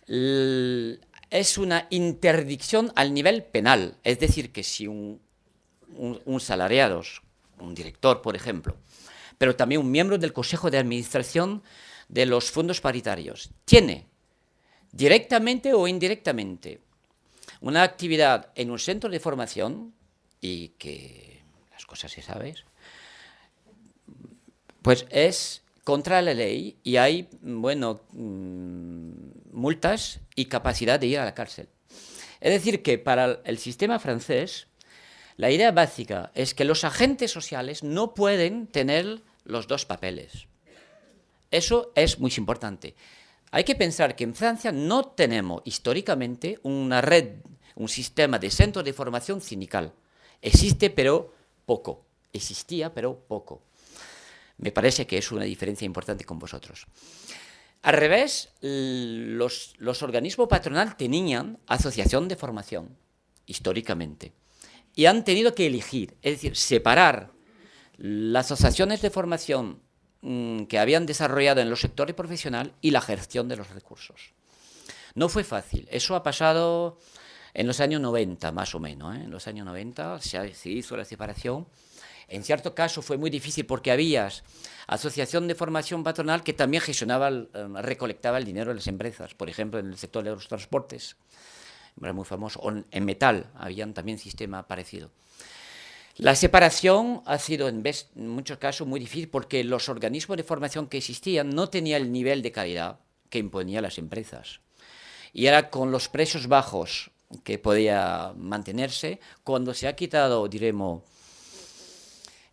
B: es una interdicción al nivel penal. Es decir, que si un salariado, un director, por ejemplo, pero también un miembro del Consejo de Administración de los fondos paritarios, tiene directamente o indirectamente una actividad en un centro de formación, y que las cosas se saben, pues es contra la ley y hay, bueno, multas y capacidad de ir a la cárcel. Es decir, que para el sistema francés, la idea básica es que los agentes sociales no pueden tener los dos papeles. Eso es muy importante. Hay que pensar que en Francia no tenemos históricamente una red, un sistema de centros de formación sindical. Existe, pero poco. Existía, pero poco. Me parece que es una diferencia importante con vosotros. Al revés, los organismos patronales tenían asociación de formación, históricamente, y han tenido que elegir, es decir, separar las asociaciones de formación que habían desarrollado en los sectores profesionales y la gestión de los recursos. No fue fácil. Eso ha pasado en los años 90, más o menos. En los años 90 se hizo la separación. En cierto caso fue muy difícil porque había asociación de formación patronal que también gestionaba, recolectaba el dinero de las empresas. Por ejemplo, en el sector de los transportes, era muy famoso. O en metal, habían también sistema parecido. La separación ha sido en muchos casos muy difícil porque los organismos de formación que existían no tenían el nivel de calidad que imponían las empresas. Y era con los precios bajos que podía mantenerse. Cuando se ha quitado, diremos,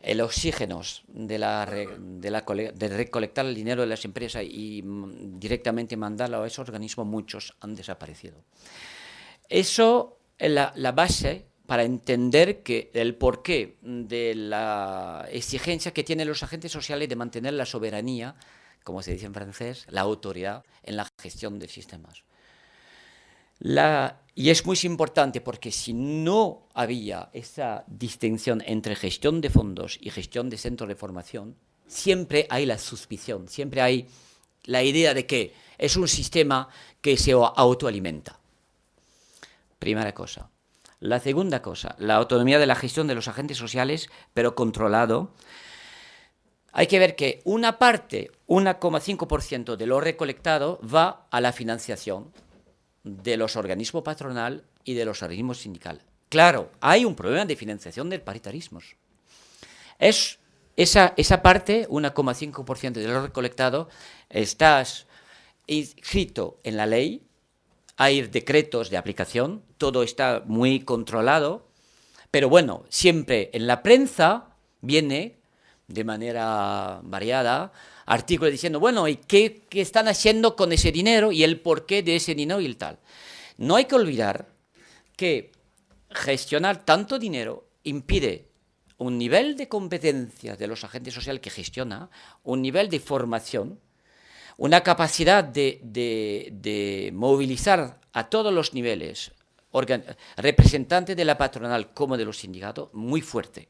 B: el oxígeno de recolectar el dinero de las empresas y directamente mandarlo a esos organismos, muchos han desaparecido. Eso es la base para entender que el porqué de la exigencia que tienen los agentes sociales de mantener la soberanía, como se dice en francés, la autoridad en la gestión de sistemas. Y es muy importante porque si no había esa distinción entre gestión de fondos y gestión de centros de formación, siempre hay la suspición, siempre hay la idea de que es un sistema que se autoalimenta. Primera cosa. La segunda cosa, la autonomía de la gestión de los agentes sociales, pero controlado. Hay que ver que una parte, 1,5% de lo recolectado, va a la financiación de los organismos patronal y de los organismos sindicales. Claro, hay un problema de financiación del paritarismo. Esa parte, 1,5% de lo recolectado, está inscrito en la ley. Hay decretos de aplicación, todo está muy controlado, pero bueno, siempre en la prensa viene de manera variada artículos diciendo, bueno, ¿y qué están haciendo con ese dinero y el porqué de ese dinero y el tal? No hay que olvidar que gestionar tanto dinero impide un nivel de competencia de los agentes sociales que gestiona, un nivel de formación, una capacidad de movilizar a todos los niveles, representantes de la patronal como de los sindicatos, muy fuerte.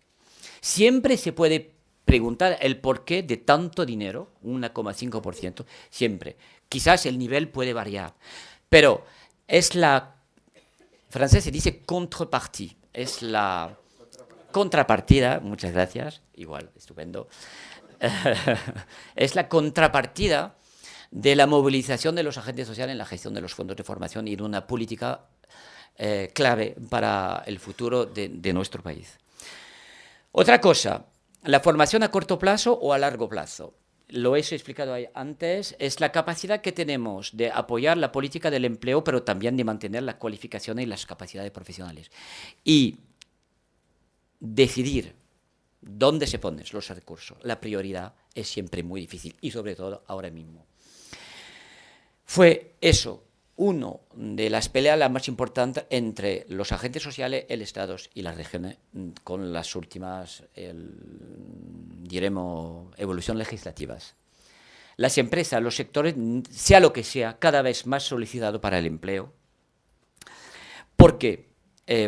B: Siempre se puede preguntar el porqué de tanto dinero, 1,5%, siempre. Quizás el nivel puede variar, pero es la francés se dice contrepartie, es la contrapartida, muchas gracias, igual, estupendo, es la contrapartida de la movilización de los agentes sociales en la gestión de los fondos de formación y de una política clave para el futuro de nuestro país. Otra cosa, la formación a corto plazo o a largo plazo. Lo he explicado antes, es la capacidad que tenemos de apoyar la política del empleo, pero también de mantener las cualificaciones y las capacidades profesionales. Y decidir dónde se ponen los recursos. La prioridad es siempre muy difícil, y sobre todo ahora mismo. Fue eso, una de las peleas las más importantes entre los agentes sociales, el Estado y las regiones, con las últimas, diremos, evoluciones legislativas. Las empresas, los sectores, sea lo que sea, cada vez más solicitado para el empleo. ¿Por qué?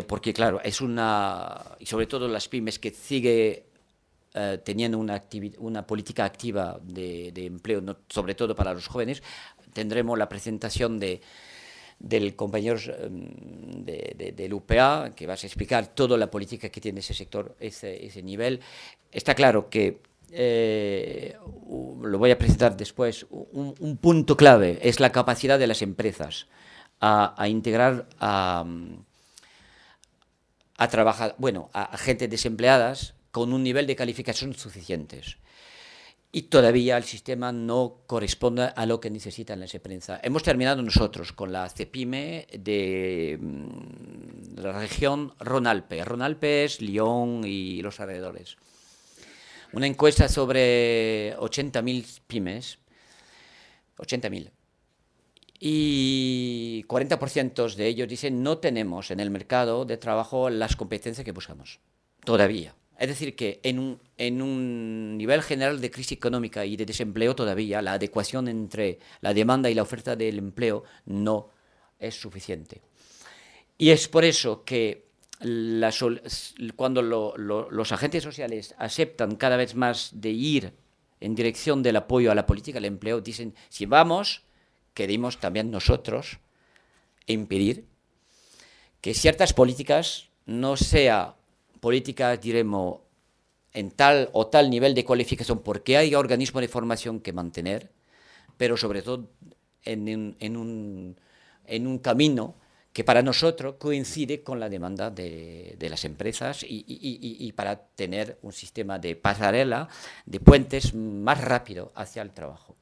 B: Porque, claro, es una, y sobre todo las pymes que sigue teniendo una política activa de empleo, no, sobre todo para los jóvenes. Tendremos la presentación del compañero del UPA, que va a explicar toda la política que tiene ese sector, ese nivel. Está claro que, lo voy a presentar después, un punto clave es la capacidad de las empresas a integrar a gente desempleadas con un nivel de calificación suficientes. Y todavía el sistema no corresponde a lo que necesitan las empresas. Hemos terminado nosotros con la CEPIME de la región Rhône-Alpes. Rhône-Alpes es Lyon y los alrededores. Una encuesta sobre 80.000 pymes. 80.000. Y 40% de ellos dicen no tenemos en el mercado de trabajo las competencias que buscamos. Todavía. Es decir, que en un nivel general de crisis económica y de desempleo todavía la adecuación entre la demanda y la oferta del empleo no es suficiente. Y es por eso que cuando los agentes sociales aceptan cada vez más de ir en dirección del apoyo a la política del empleo, dicen, si vamos, queremos también nosotros impedir que ciertas políticas no sean políticas, diremos, en tal o tal nivel de cualificación, porque hay organismos de formación que mantener, pero sobre todo en un camino que para nosotros coincide con la demanda de las empresas y para tener un sistema de pasarela, de puentes más rápido hacia el trabajo.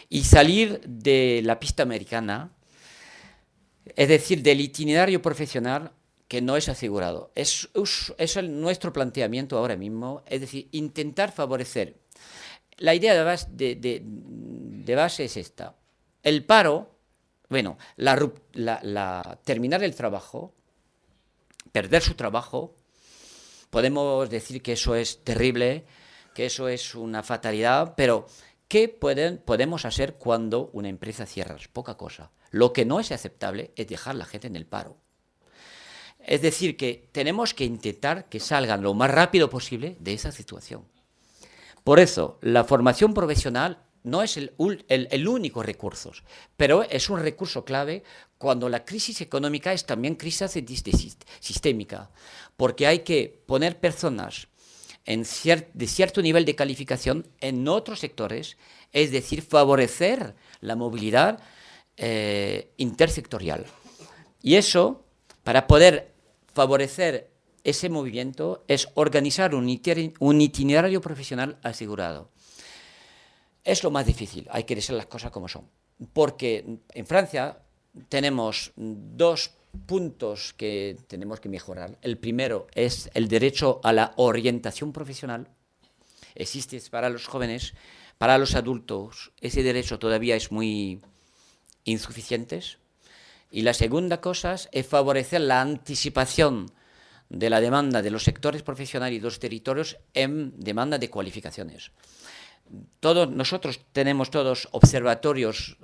B: Y salir de la pista americana, es decir, del itinerario profesional que no es asegurado. Es nuestro planteamiento ahora mismo, es decir, intentar favorecer. La idea de base es esta. El paro, bueno, terminar el trabajo, perder su trabajo, podemos decir que eso es terrible, que eso es una fatalidad, pero ¿qué podemos hacer cuando una empresa cierra? Poca cosa. Lo que no es aceptable es dejar a la gente en el paro. Es decir, que tenemos que intentar que salgan lo más rápido posible de esa situación. Por eso, la formación profesional no es el único recurso, pero es un recurso clave cuando la crisis económica es también crisis sistémica, porque hay que poner personas de cierto nivel de calificación en otros sectores, es decir, favorecer la movilidad intersectorial. Y eso, para poder favorecer ese movimiento, es organizar un itinerario profesional asegurado. Es lo más difícil, hay que decir las cosas como son, porque en Francia tenemos dos puntos que tenemos que mejorar. El primero es el derecho a la orientación profesional. Existe para los jóvenes, para los adultos, ese derecho todavía es muy insuficiente. Y la segunda cosa es favorecer la anticipación de la demanda de los sectores profesionales y de los territorios en demanda de cualificaciones. Nosotros tenemos todos observatorios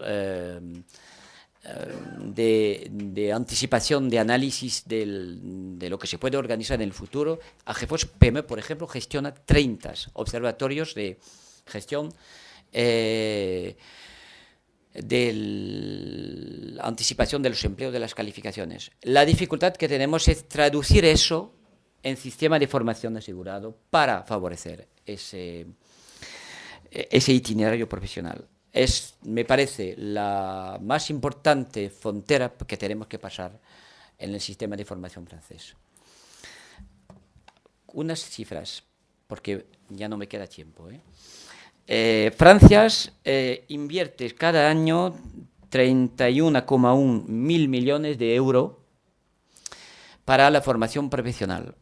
B: de anticipación, de análisis de lo que se puede organizar en el futuro. AGEFOS PM, por ejemplo, gestiona 30 observatorios de gestión la anticipación de los empleos de las calificaciones. La dificultad que tenemos es traducir eso en sistema de formación asegurado para favorecer ese itinerario profesional. Me parece, la más importante frontera que tenemos que pasar en el sistema de formación francés. Unas cifras, porque ya no me queda tiempo. Francia invierte cada año 31,1 mil millones de euros para la formación profesional,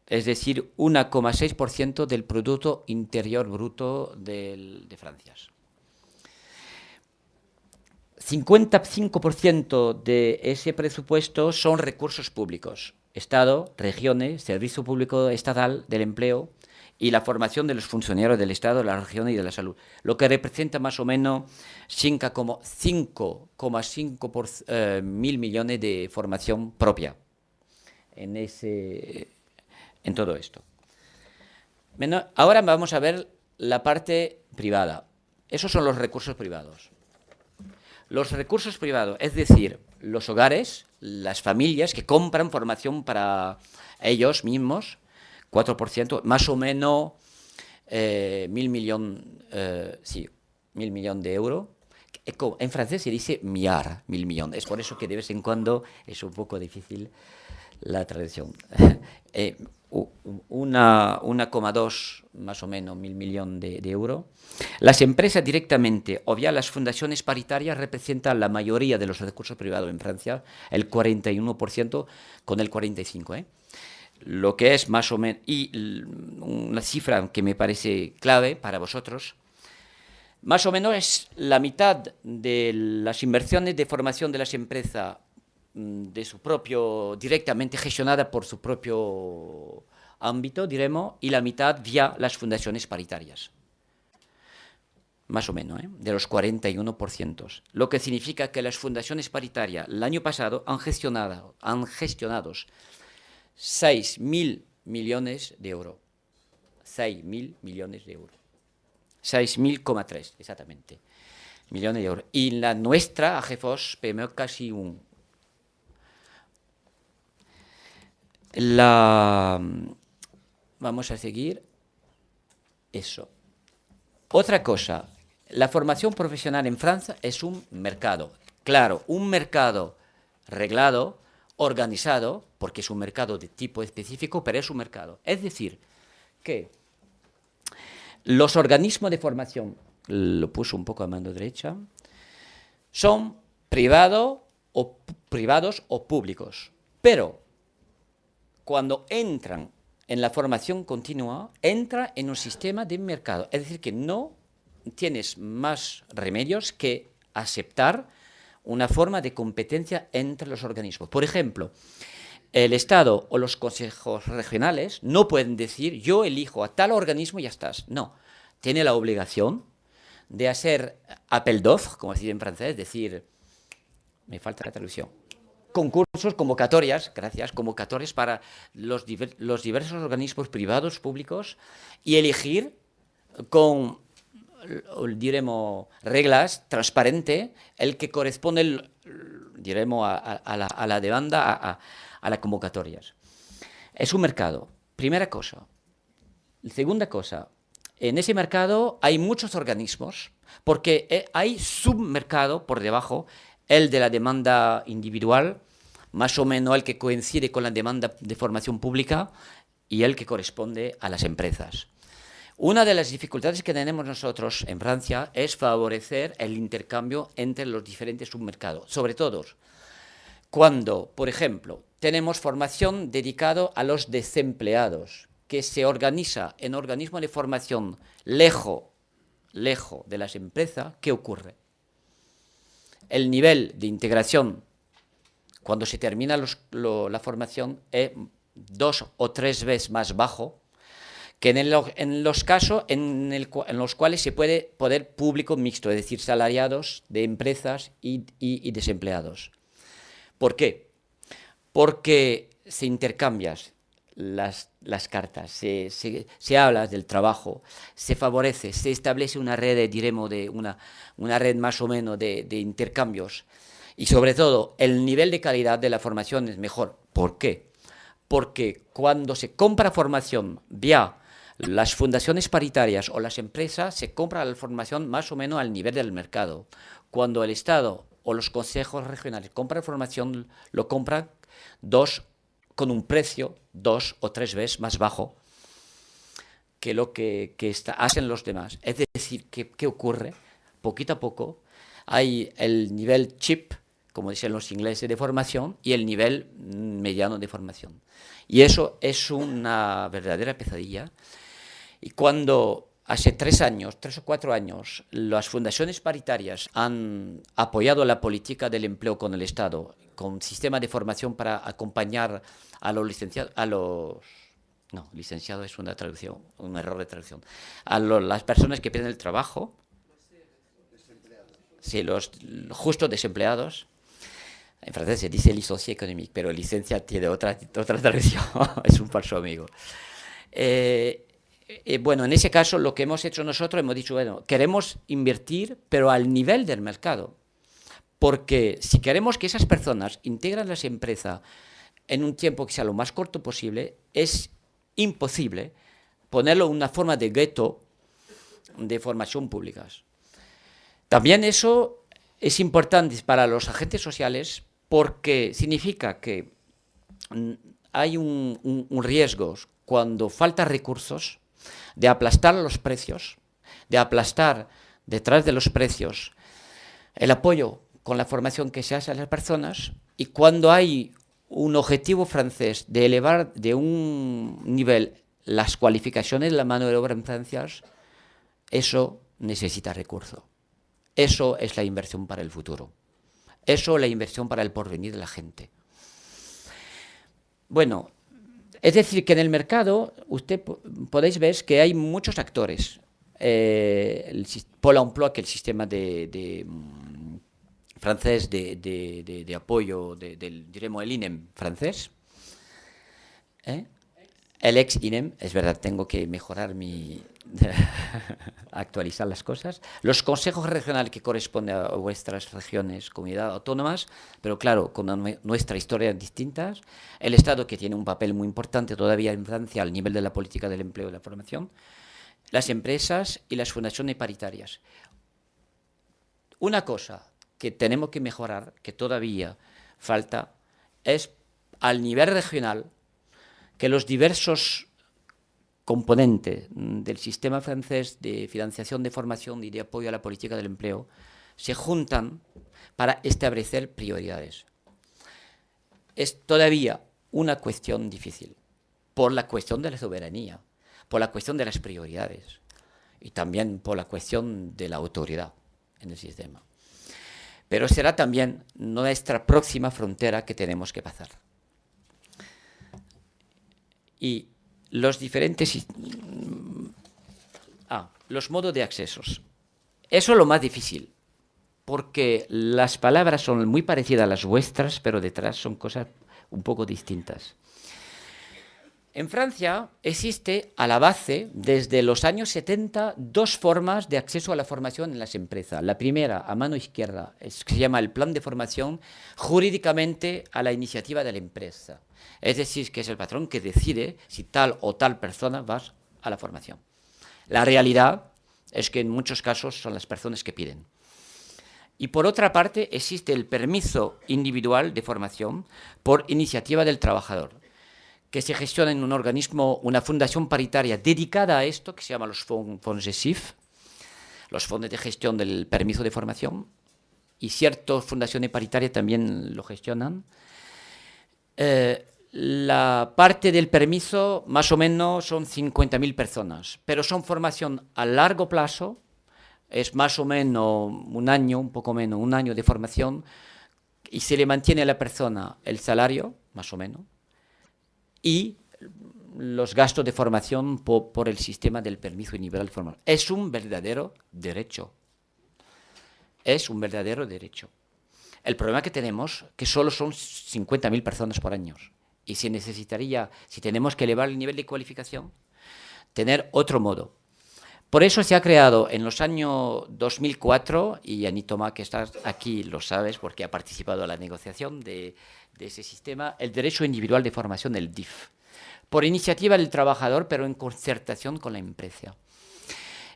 B: es decir, 1,6% del Producto Interior Bruto de Francia. 55% de ese presupuesto son recursos públicos, Estado, regiones, Servicio Público Estatal del Empleo y la formación de los funcionarios del Estado, de las regiones y de la salud, lo que representa más o menos 5,5 mil millones de formación propia en todo esto. Bueno, ahora vamos a ver la parte privada. Esos son los recursos privados. Los recursos privados, es decir, los hogares, las familias que compran formación para ellos mismos, 4%, más o menos 1.000 millones, sí, 1.000 millones de euros. En francés se dice milliard, 1.000 millones. Es por eso que de vez en cuando es un poco difícil la traducción. 1,2 más o menos 1.000 millones de euros. Las empresas directamente o vía las fundaciones paritarias representan la mayoría de los recursos privados en Francia, el 41% con el 45%. Lo que es más o menos, y una cifra que me parece clave para vosotros, más o menos es la mitad de las inversiones de formación de las empresas de su propio, directamente gestionada por su propio ámbito, diremos, y la mitad vía las fundaciones paritarias. Más o menos, de los 41%. Lo que significa que las fundaciones paritarias el año pasado han gestionado 6.000 millones de euros. 6.000 millones de euros. 6.000,3 exactamente millones de euros. Y la nuestra, AGEFOS, PME casi un. Vamos a seguir eso. Otra cosa, la formación profesional en Francia es un mercado. Claro, un mercado reglado, organizado, porque es un mercado de tipo específico, pero es un mercado. Es decir, que los organismos de formación, lo puse un poco a mano derecha, son privados o públicos, pero cuando entran en la formación continua, entra en un sistema de mercado. Es decir, que no tienes más remedios que aceptar una forma de competencia entre los organismos. Por ejemplo, el Estado o los consejos regionales no pueden decir yo elijo a tal organismo y ya estás. No, tiene la obligación de hacer appel d'offres, como se dice en francés, es decir, me falta la traducción, concursos, convocatorias, convocatorias para los diversos organismos privados, públicos, y elegir con, diremos, reglas transparentes el que corresponde, diremos, a la demanda, a las convocatorias. Es un mercado, primera cosa. Segunda cosa, en ese mercado hay muchos organismos, porque hay submercado por debajo, el de la demanda individual, más o menos el que coincide con la demanda de formación pública y el que corresponde a las empresas. Una de las dificultades que tenemos nosotros en Francia es favorecer el intercambio entre los diferentes submercados, sobre todo cuando, por ejemplo, tenemos formación dedicada a los desempleados, que se organiza en organismos de formación lejos de las empresas. ¿Qué ocurre? El nivel de integración, cuando se termina la formación, es 2 o 3 veces más bajo que en los casos en los cuales se puede poder público mixto, es decir, salariados de empresas y desempleados. ¿Por qué? Porque se intercambian las cartas, se habla del trabajo, se favorece, se establece una red, diremos, una red más o menos de intercambios. Y sobre todo, el nivel de calidad de la formación es mejor. ¿Por qué? Porque cuando se compra formación vía las fundaciones paritarias o las empresas, se compra la formación más o menos al nivel del mercado. Cuando el Estado o los consejos regionales compran formación, lo compran con un precio 2 o 3 veces más bajo que lo que hacen los demás. Es decir, ¿qué ocurre? Poquito a poco hay el nivel chip, como dicen los ingleses, de formación y el nivel mediano de formación. Y eso es una verdadera pesadilla. Y cuando hace 3 o 4 años las fundaciones paritarias han apoyado la política del empleo con el Estado, con sistema de formación para acompañar a los licenciados, no, licenciado es una traducción, un error de traducción, las personas que pierden el trabajo, sí, los justos desempleados. En francés se dice licencié économique, pero licencia tiene otra traducción, es un falso amigo. Bueno, en ese caso lo que hemos hecho nosotros, hemos dicho, bueno, queremos invertir, pero al nivel del mercado. Porque si queremos que esas personas integren las empresas en un tiempo que sea lo más corto posible, es imposible ponerlo en una forma de gueto de formación públicas. También eso es importante para los agentes sociales porque significa que hay un riesgo cuando faltan recursos de aplastar los precios, de aplastar detrás de los precios el apoyo con la formación que se hace a las personas, y cuando hay un objetivo francés de elevar de un nivel las cualificaciones de la mano de obra en Francia, eso necesita recursos. Eso es la inversión para el futuro. Eso es la inversión para el porvenir de la gente. Bueno, es decir, que en el mercado podéis ver que hay muchos actores. El Pôle emploi, que es el sistema francés de apoyo, diremos el INEM francés. El ex INEM, es verdad, tengo que mejorar actualizar las cosas. Los consejos regionales que corresponden a vuestras regiones, comunidades autónomas, pero claro, con nuestra historia distintas. El Estado, que tiene un papel muy importante todavía en Francia al nivel de la política del empleo y la formación. Las empresas y las fundaciones paritarias. Una cosa que tenemos que mejorar, que todavía falta, es al nivel regional que los diversos componentes del sistema francés de financiación de formación y de apoyo a la política del empleo se juntan para establecer prioridades. Es todavía una cuestión difícil, por la cuestión de la soberanía, por la cuestión de las prioridades y también por la cuestión de la autoridad en el sistema. Pero será también nuestra próxima frontera que tenemos que pasar. Y los diferentes los modos de accesos. Eso es lo más difícil, porque las palabras son muy parecidas a las vuestras, pero detrás son cosas un poco distintas. En Francia existe a la base, desde los años 70, 2 formas de acceso a la formación en las empresas. La primera, a mano izquierda, se llama el plan de formación, jurídicamente a la iniciativa de la empresa. Es decir, que es el patrón que decide si tal o tal persona va a la formación. La realidad es que en muchos casos son las personas que piden. Y por otra parte, existe el permiso individual de formación por iniciativa del trabajador, que se gestiona en un organismo, una fundación paritaria dedicada a esto, que se llama los fonds GESIF, los fondos de gestión del permiso de formación, y ciertas fundaciones paritarias también lo gestionan. La parte del permiso, más o menos, son 50.000 personas, pero son formación a largo plazo, es más o menos un año, un poco menos, un año de formación, y se le mantiene a la persona el salario, más o menos, y los gastos de formación por el sistema del permiso individual formal. Es un verdadero derecho. Es un verdadero derecho. El problema que tenemos es que solo son 50.000 personas por año. Y se necesitaría, si tenemos que elevar el nivel de cualificación, tener otro modo. Por eso se ha creado en los años 2004, y Anitoma, que estás aquí, lo sabes porque ha participado en la negociación de ese sistema, el derecho individual de formación, el DIF, por iniciativa del trabajador, pero en concertación con la empresa.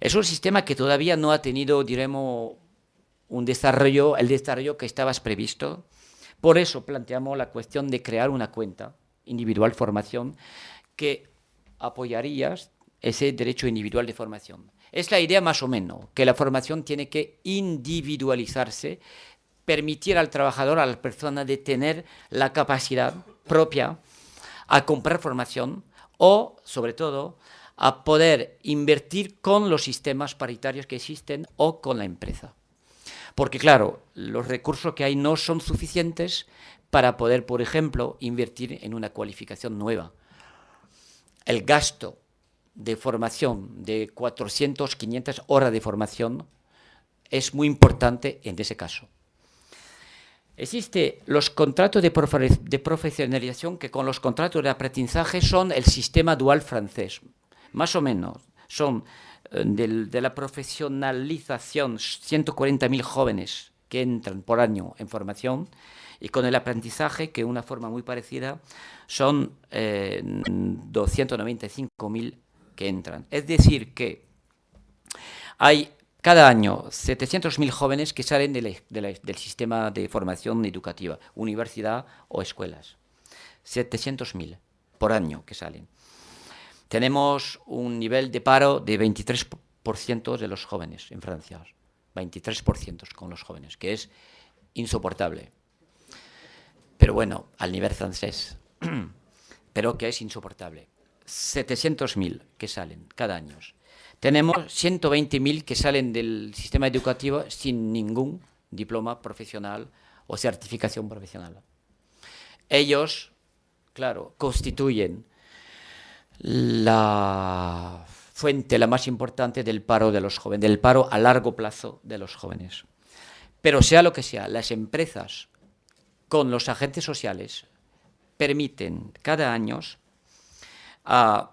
B: Es un sistema que todavía no ha tenido, diremos, el desarrollo que estaba previsto. Por eso planteamos la cuestión de crear una cuenta individual formación que apoyaría ese derecho individual de formación. Es la idea más o menos, que la formación tiene que individualizarse, permitir al trabajador, a la persona, de tener la capacidad propia a comprar formación o, sobre todo, a poder invertir con los sistemas paritarios que existen o con la empresa. Porque, claro, los recursos que hay no son suficientes para poder, por ejemplo, invertir en una cualificación nueva. El gasto de formación de 400, 500 horas de formación es muy importante en ese caso. Existen los contratos de profesionalización que con los contratos de aprendizaje son el sistema dual francés. Más o menos son de la profesionalización 140.000 jóvenes que entran por año en formación, y con el aprendizaje, que de una forma muy parecida, son 295.000 que entran. Es decir, que hay cada año 700.000 jóvenes que salen del sistema de formación educativa, universidad o escuelas. 700.000 por año que salen. Tenemos un nivel de paro de 23% de los jóvenes en Francia. 23% con los jóvenes, que es insoportable. Pero bueno, al nivel francés. Pero que es insoportable. 700.000 que salen cada año. Tenemos 120.000 que salen del sistema educativo sin ningún diploma profesional o certificación profesional. Ellos, claro, constituyen la fuente, la más importante del paro de los jóvenes, del paro a largo plazo de los jóvenes. Pero sea lo que sea, las empresas con los agentes sociales permiten cada año a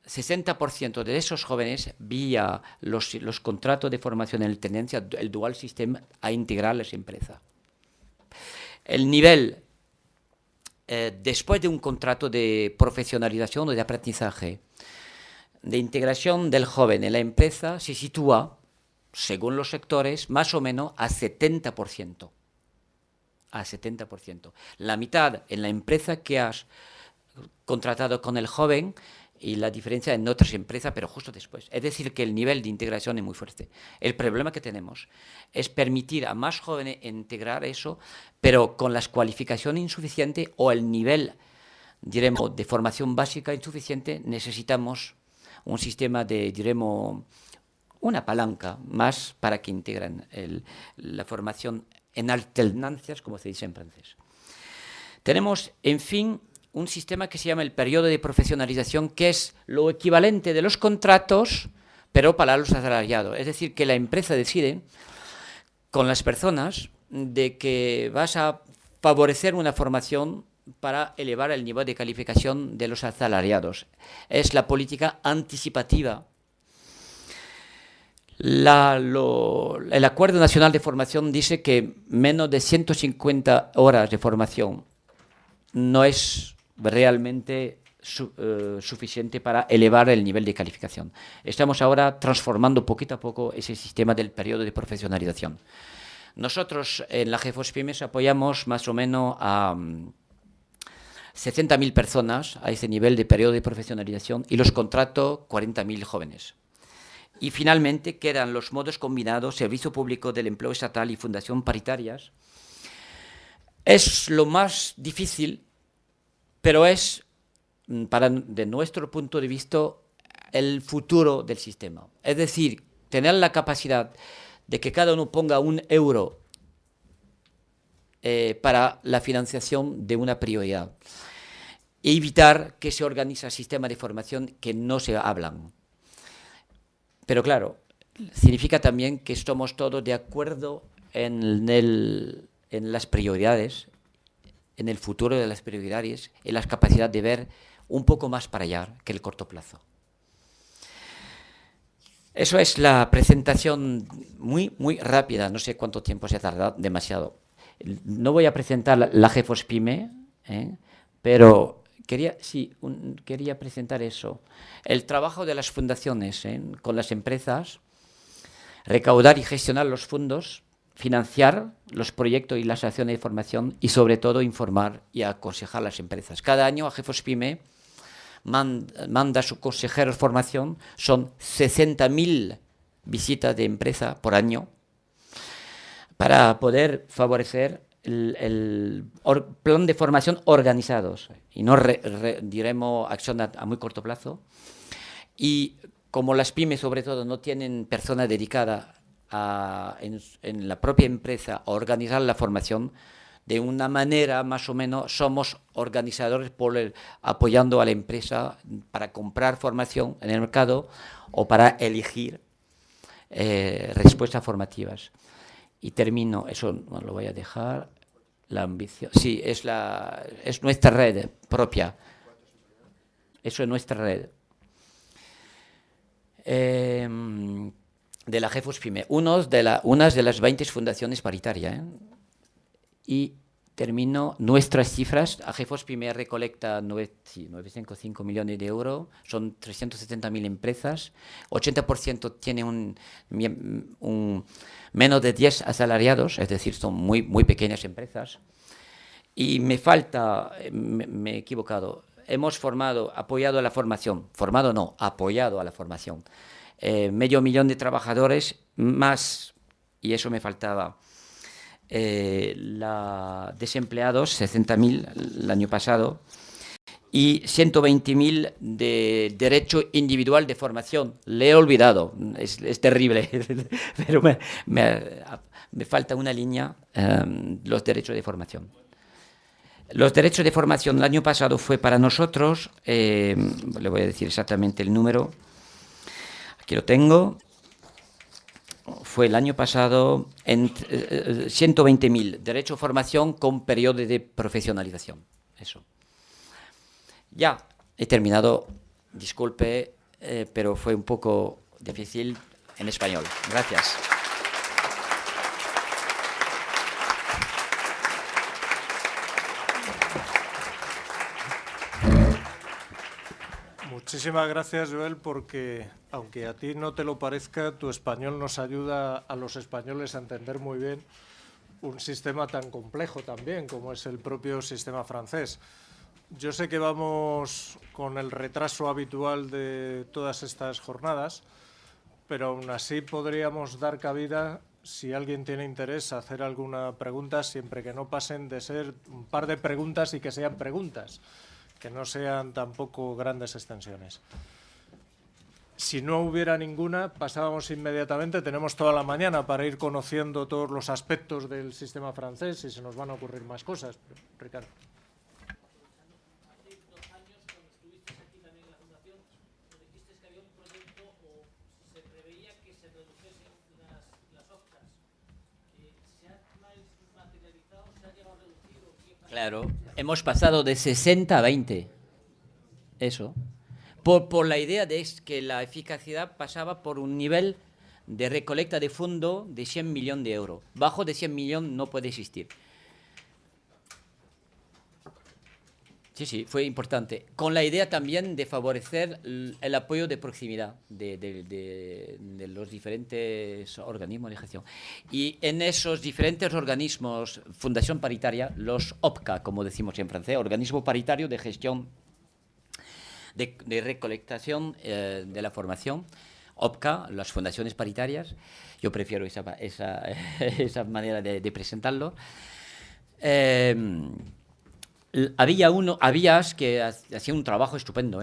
B: 60% de esos jóvenes, vía los contratos de formación en tendencia, el dual system, a integrar las empresas. El nivel, después de un contrato de profesionalización o de aprendizaje, de integración del joven en la empresa, se sitúa, según los sectores, más o menos a 70%. A 70%. La mitad en la empresa que has contratado con el joven, y la diferencia en otras empresas, pero justo después. Es decir, que el nivel de integración es muy fuerte. El problema que tenemos es permitir a más jóvenes integrar eso, pero con las cualificaciones insuficientes o el nivel, diremos, de formación básica insuficiente. Necesitamos un sistema de, diremos, una palanca más para que integren la formación en alternancias, como se dice en francés. Tenemos, en fin, un sistema que se llama el periodo de profesionalización, que es lo equivalente de los contratos, pero para los asalariados. Es decir, que la empresa decide con las personas de que vas a favorecer una formación para elevar el nivel de calificación de los asalariados. Es la política anticipativa. El Acuerdo Nacional de Formación dice que menos de 150 horas de formación no es realmente suficiente para elevar el nivel de calificación. Estamos ahora transformando poquito a poco ese sistema del periodo de profesionalización. Nosotros en la GEFOSPymes apoyamos más o menos a 60.000 personas a ese nivel de periodo de profesionalización, y los contrato 40.000 jóvenes. Y finalmente quedan los modos combinados, servicio público del empleo estatal y fundación paritarias. Es lo más difícil, pero es, de nuestro punto de vista, el futuro del sistema. Es decir, tener la capacidad de que cada uno ponga €1 para la financiación de una prioridad. E evitar que se organice sistemas de formación que no se hablan. Pero claro, significa también que estamos todos de acuerdo en las prioridades, en el futuro de las prioridades, en la capacidad de ver un poco más para allá que el corto plazo. Eso es la presentación muy rápida. No sé cuánto tiempo se ha tardado, demasiado. No voy a presentar la GEFOS-Pyme, pero quería presentar eso. El trabajo de las fundaciones con las empresas, recaudar y gestionar los fondos, financiar los proyectos y las acciones de formación y, sobre todo, informar y aconsejar a las empresas. Cada año a GEFOS-Pyme manda a su consejero de formación, son 60.000 visitas de empresa por año para poder favorecer el plan de formación organizados y no diremos acción a muy corto plazo. Y como las pymes sobre todo no tienen persona dedicada en la propia empresa a organizar la formación, de una manera más o menos somos organizadores apoyando a la empresa para comprar formación en el mercado o para elegir respuestas formativas. Y termino, eso no lo voy a dejar, la ambición. Sí, es nuestra red propia. Eso es nuestra red. De la GEFOS-Pyme, unas de las 20 fundaciones paritarias. Y termino nuestras cifras. A GEFOS-Pyme recolecta 905 millones de euros, son 370.000 empresas, 80% tiene un menos de 10 asalariados, es decir, son muy pequeñas empresas. Y me he equivocado, hemos apoyado a la formación, apoyado a la formación, 500.000 de trabajadores más, y eso me faltaba, desempleados, 60.000 el año pasado, y 120.000 de derecho individual de formación. Le he olvidado, es terrible, pero me falta una línea, los derechos de formación. Los derechos de formación el año pasado fue para nosotros, le voy a decir exactamente el número, aquí lo tengo, fue el año pasado en 120.000, derecho a formación con periodo de profesionalización. Eso. Ya, he terminado, disculpe, pero fue un poco difícil en español. Gracias.
A: Muchísimas gracias, Joel, porque aunque a ti no te lo parezca, tu español nos ayuda a los españoles a entender muy bien un sistema tan complejo también como es el propio sistema francés. Yo sé que vamos con el retraso habitual de todas estas jornadas, pero aún así podríamos dar cabida, si alguien tiene interés, a hacer alguna pregunta, siempre que no pasen de ser un par de preguntas y que sean preguntas, que no sean tampoco grandes extensiones. Si no hubiera ninguna, pasábamos inmediatamente. Tenemos toda la mañana para ir conociendo todos los aspectos del sistema francés y se nos van a ocurrir más cosas. Ricardo.
D: Hace 2 años, cuando estuviste aquí también en la Fundación, nos dijiste que había un proyecto o se preveía que se redujesen las OCTAs. ¿Se ha materializado? ¿Se ha llegado a reducir?
B: Claro, hemos pasado de 60 a 20. Eso. Por la idea de que la eficacia pasaba por un nivel de recolecta de fondo de 100 millones de euros. Bajo de 100 millones no puede existir. Sí, fue importante. Con la idea también de favorecer el apoyo de proximidad de los diferentes organismos de gestión. Y en esos diferentes organismos, Fundación Paritaria, los OPCA, como decimos en francés, Organismo Paritario de Gestión de Recolectación de la Formación, OPCA, las fundaciones paritarias, yo prefiero esa manera de presentarlo. Había que hacían un trabajo estupendo,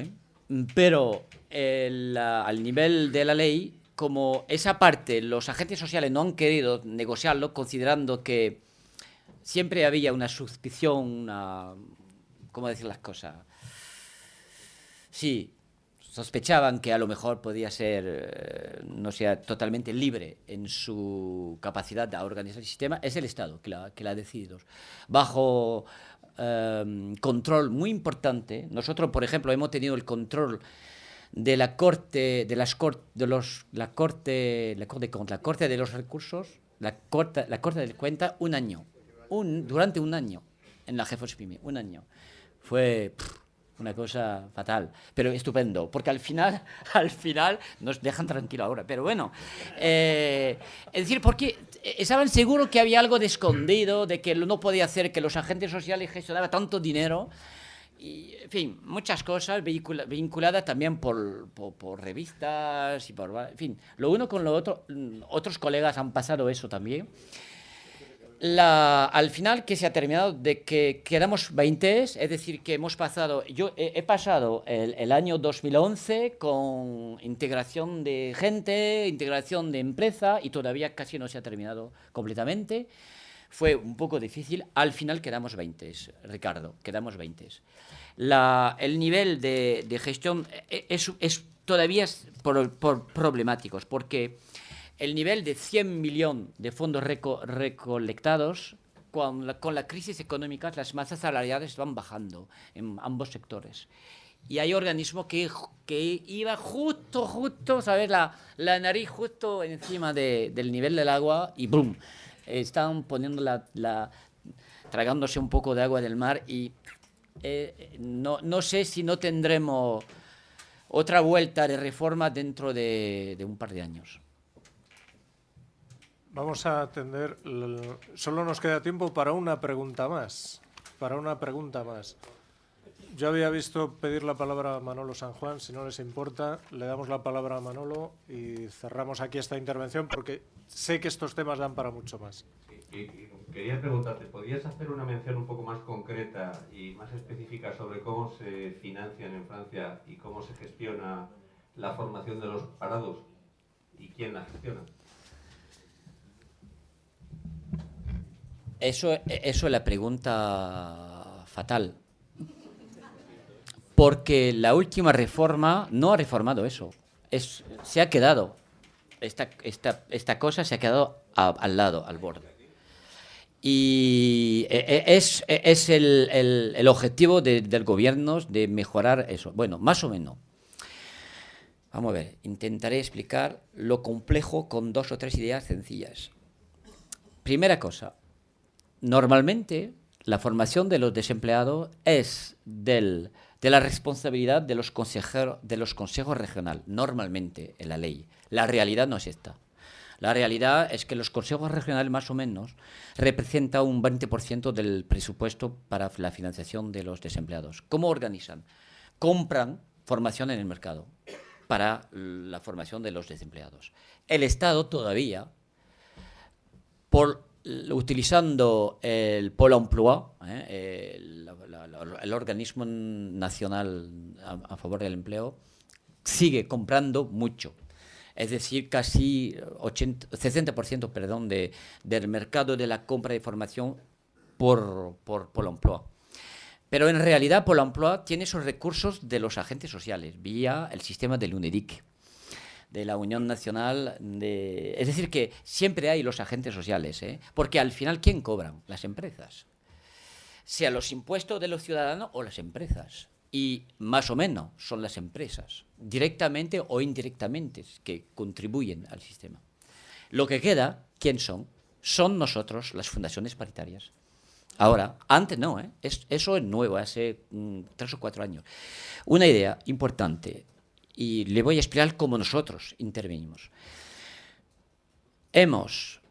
B: pero al nivel de la ley, como esa parte los agentes sociales no han querido negociarlo, considerando que siempre había una suspición, ¿cómo decir las cosas? Sí, sospechaban que a lo mejor podía ser, no sea totalmente libre en su capacidad de organizar el sistema. Es el Estado que la ha decidido. Bajo control muy importante. Nosotros, por ejemplo, hemos tenido el control de la Corte de la Corte de los Recursos, la Corte de Cuentas, un año, durante un año en la Jefospime, un año. Fue una cosa fatal, pero estupendo, porque al final nos dejan tranquilo ahora. Pero bueno, es decir, porque estaban seguros que había algo de escondido, de que no podía hacer que los agentes sociales gestionaban tanto dinero. Y, en fin, muchas cosas vinculadas también por revistas y por... En fin, lo uno con lo otro, otros colegas han pasado eso también. Al final, que se ha terminado de que quedamos 20, es decir, que hemos pasado... Yo he pasado el año 2011 con integración de gente, integración de empresa, y todavía casi no se ha terminado completamente. Fue un poco difícil. Al final quedamos 20, Ricardo, quedamos 20. El nivel de gestión es todavía problemático, porque el nivel de 100 millones de fondos recolectados, con la crisis económica, las masas salariales van bajando en ambos sectores. Y hay organismos que iba justo, ¿sabes? La nariz justo encima del nivel del agua y ¡brum! Están poniendo tragándose un poco de agua del mar y no sé si no tendremos otra vuelta de reforma dentro de un par de años.
A: Vamos a atender, solo nos queda tiempo para una pregunta más. Yo había visto pedir la palabra a Manolo San Juan, si no les importa, le damos la palabra a Manolo y cerramos aquí esta intervención porque sé que estos temas dan para mucho más.
E: Y quería preguntarte, ¿podrías hacer una mención un poco más concreta y más específica sobre cómo se financian en Francia y cómo se gestiona la formación de los parados y quién la gestiona?
B: Eso es la pregunta fatal. Porque la última reforma no ha reformado eso. Se ha quedado. Esta cosa se ha quedado al lado, al borde. Y es el objetivo del gobierno de mejorar eso. Bueno, más o menos. Vamos a ver, intentaré explicar lo complejo con 2 o 3 ideas sencillas. Primera cosa. Normalmente, la formación de los desempleados es de la responsabilidad de los consejos regionales, normalmente en la ley. La realidad no es esta. La realidad es que los consejos regionales, más o menos, representan un 20% del presupuesto para la financiación de los desempleados. ¿Cómo organizan? Compran formación en el mercado para la formación de los desempleados. El Estado todavía, utilizando el Pôle emploi, el organismo nacional a favor del empleo, sigue comprando mucho. Es decir, casi 60% del mercado de la compra de formación por Pôle emploi. Pero en realidad Pôle emploi tiene esos recursos de los agentes sociales, vía el sistema del UNEDIC, de la Unión Nacional Es decir, que siempre hay los agentes sociales, porque al final, ¿quién cobran? Las empresas. Sea los impuestos de los ciudadanos o las empresas. Y más o menos son las empresas, directamente o indirectamente, que contribuyen al sistema. Lo que queda, ¿quién son? Son nosotros, las fundaciones paritarias. Ahora, antes no, eso es nuevo, hace 3 o 4 años. Una idea importante. Y le voy a explicar cómo nosotros intervenimos. Hemos,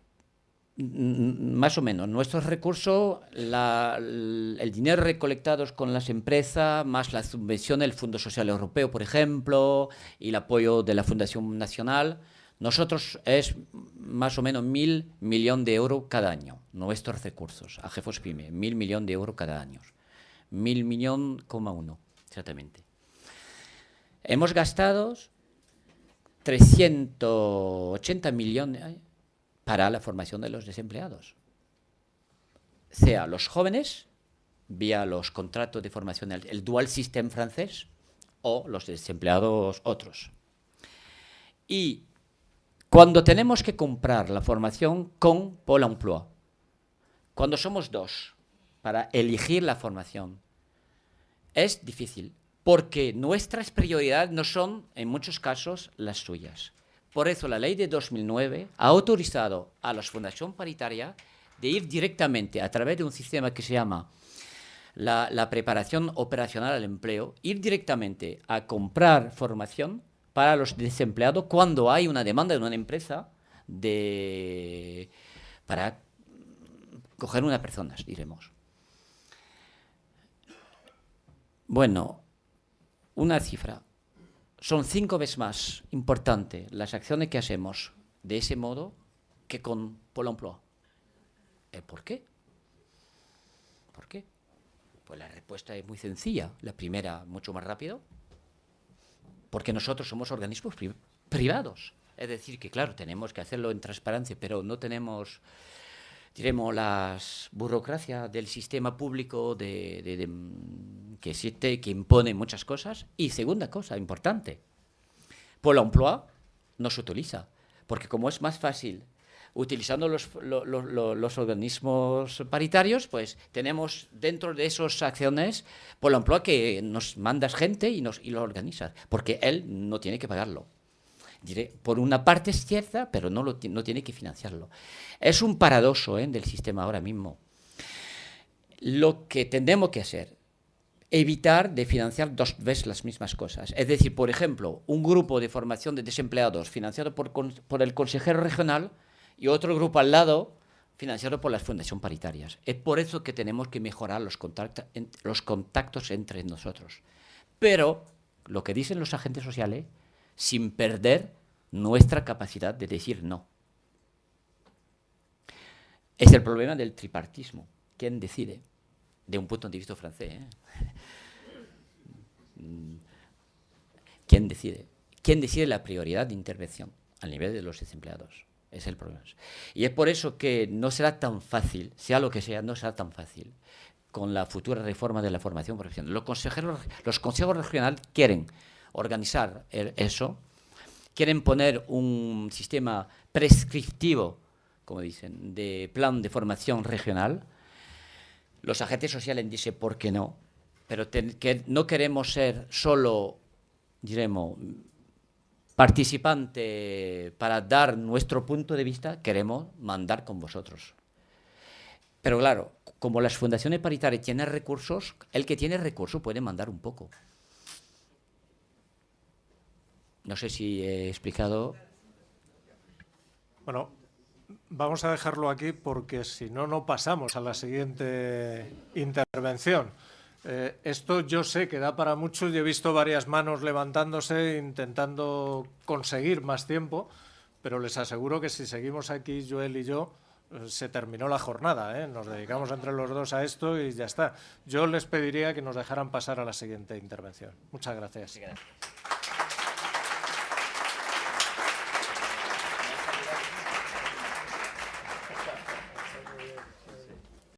B: más o menos, nuestros recursos, el dinero recolectados con las empresas, más la subvención del Fondo Social Europeo, por ejemplo, y el apoyo de la Fundación Nacional, nosotros es más o menos 1.000 millones de euros cada año, nuestros recursos, a Jefospime, 1.000 millones de euros cada año. 1.000 millones, 1, exactamente. Hemos gastado 380 millones para la formación de los desempleados. Sea los jóvenes, vía los contratos de formación, el dual system francés, o los desempleados otros. Y cuando tenemos que comprar la formación con Pôle emploi, cuando somos 2 para elegir la formación, es difícil. porque nuestras prioridades no son, en muchos casos, las suyas. Por eso la ley de 2009 ha autorizado a la Fundación Paritaria de ir directamente a través de un sistema que se llama la preparación operacional al empleo, ir directamente a comprar formación para los desempleados cuando hay una demanda de una empresa para coger unas personas, diremos. Bueno, una cifra. Son 5 veces más importante las acciones que hacemos de ese modo que con Pôle emploi. ¿Por qué? ¿Por qué? Pues la respuesta es muy sencilla. La primera, mucho más rápido, porque nosotros somos organismos privados. Es decir, que claro, tenemos que hacerlo en transparencia, pero no tenemos, diremos, las burocracias del sistema público que existe, que impone muchas cosas. Y segunda cosa importante, Pôle emploi no se utiliza, porque como es más fácil utilizando los organismos paritarios, pues tenemos dentro de esas acciones Pôle emploi que nos mandas gente y lo organizas, porque él no tiene que pagarlo. Diré, por una parte es cierta, pero no tiene que financiarlo. Es un paradojo del sistema ahora mismo. Lo que tenemos que hacer, evitar de financiar 2 veces las mismas cosas. Es decir, por ejemplo, un grupo de formación de desempleados financiado por el consejero regional y otro grupo al lado financiado por las fundaciones paritarias. Es por eso que tenemos que mejorar los contactos entre nosotros. Pero, lo que dicen los agentes sociales, sin perder nuestra capacidad de decir no. Es el problema del tripartismo. ¿Quién decide? De un punto de vista francés, ¿eh? ¿Quién decide? ¿Quién decide la prioridad de intervención al nivel de los desempleados? Es el problema. Y es por eso que no será tan fácil, sea lo que sea, no será tan fácil con la futura reforma de la formación profesional. Los consejos regionales quieren organizar eso, quieren poner un sistema prescriptivo, como dicen, de plan de formación regional. Los agentes sociales dicen, ¿por qué no? Pero que no queremos ser solo, diremos, participante para dar nuestro punto de vista, queremos mandar con vosotros. Pero claro, como las fundaciones paritarias tienen recursos, el que tiene recursos puede mandar un poco. No sé si he explicado.
A: Bueno, vamos a dejarlo aquí porque si no, no pasamos a la siguiente intervención. Esto yo sé que da para mucho y he visto varias manos levantándose intentando conseguir más tiempo, pero les aseguro que si seguimos aquí, Joel y yo, se terminó la jornada, ¿eh? Nos dedicamos entre los dos a esto y ya está. Yo les pediría que nos dejaran pasar a la siguiente intervención. Muchas gracias.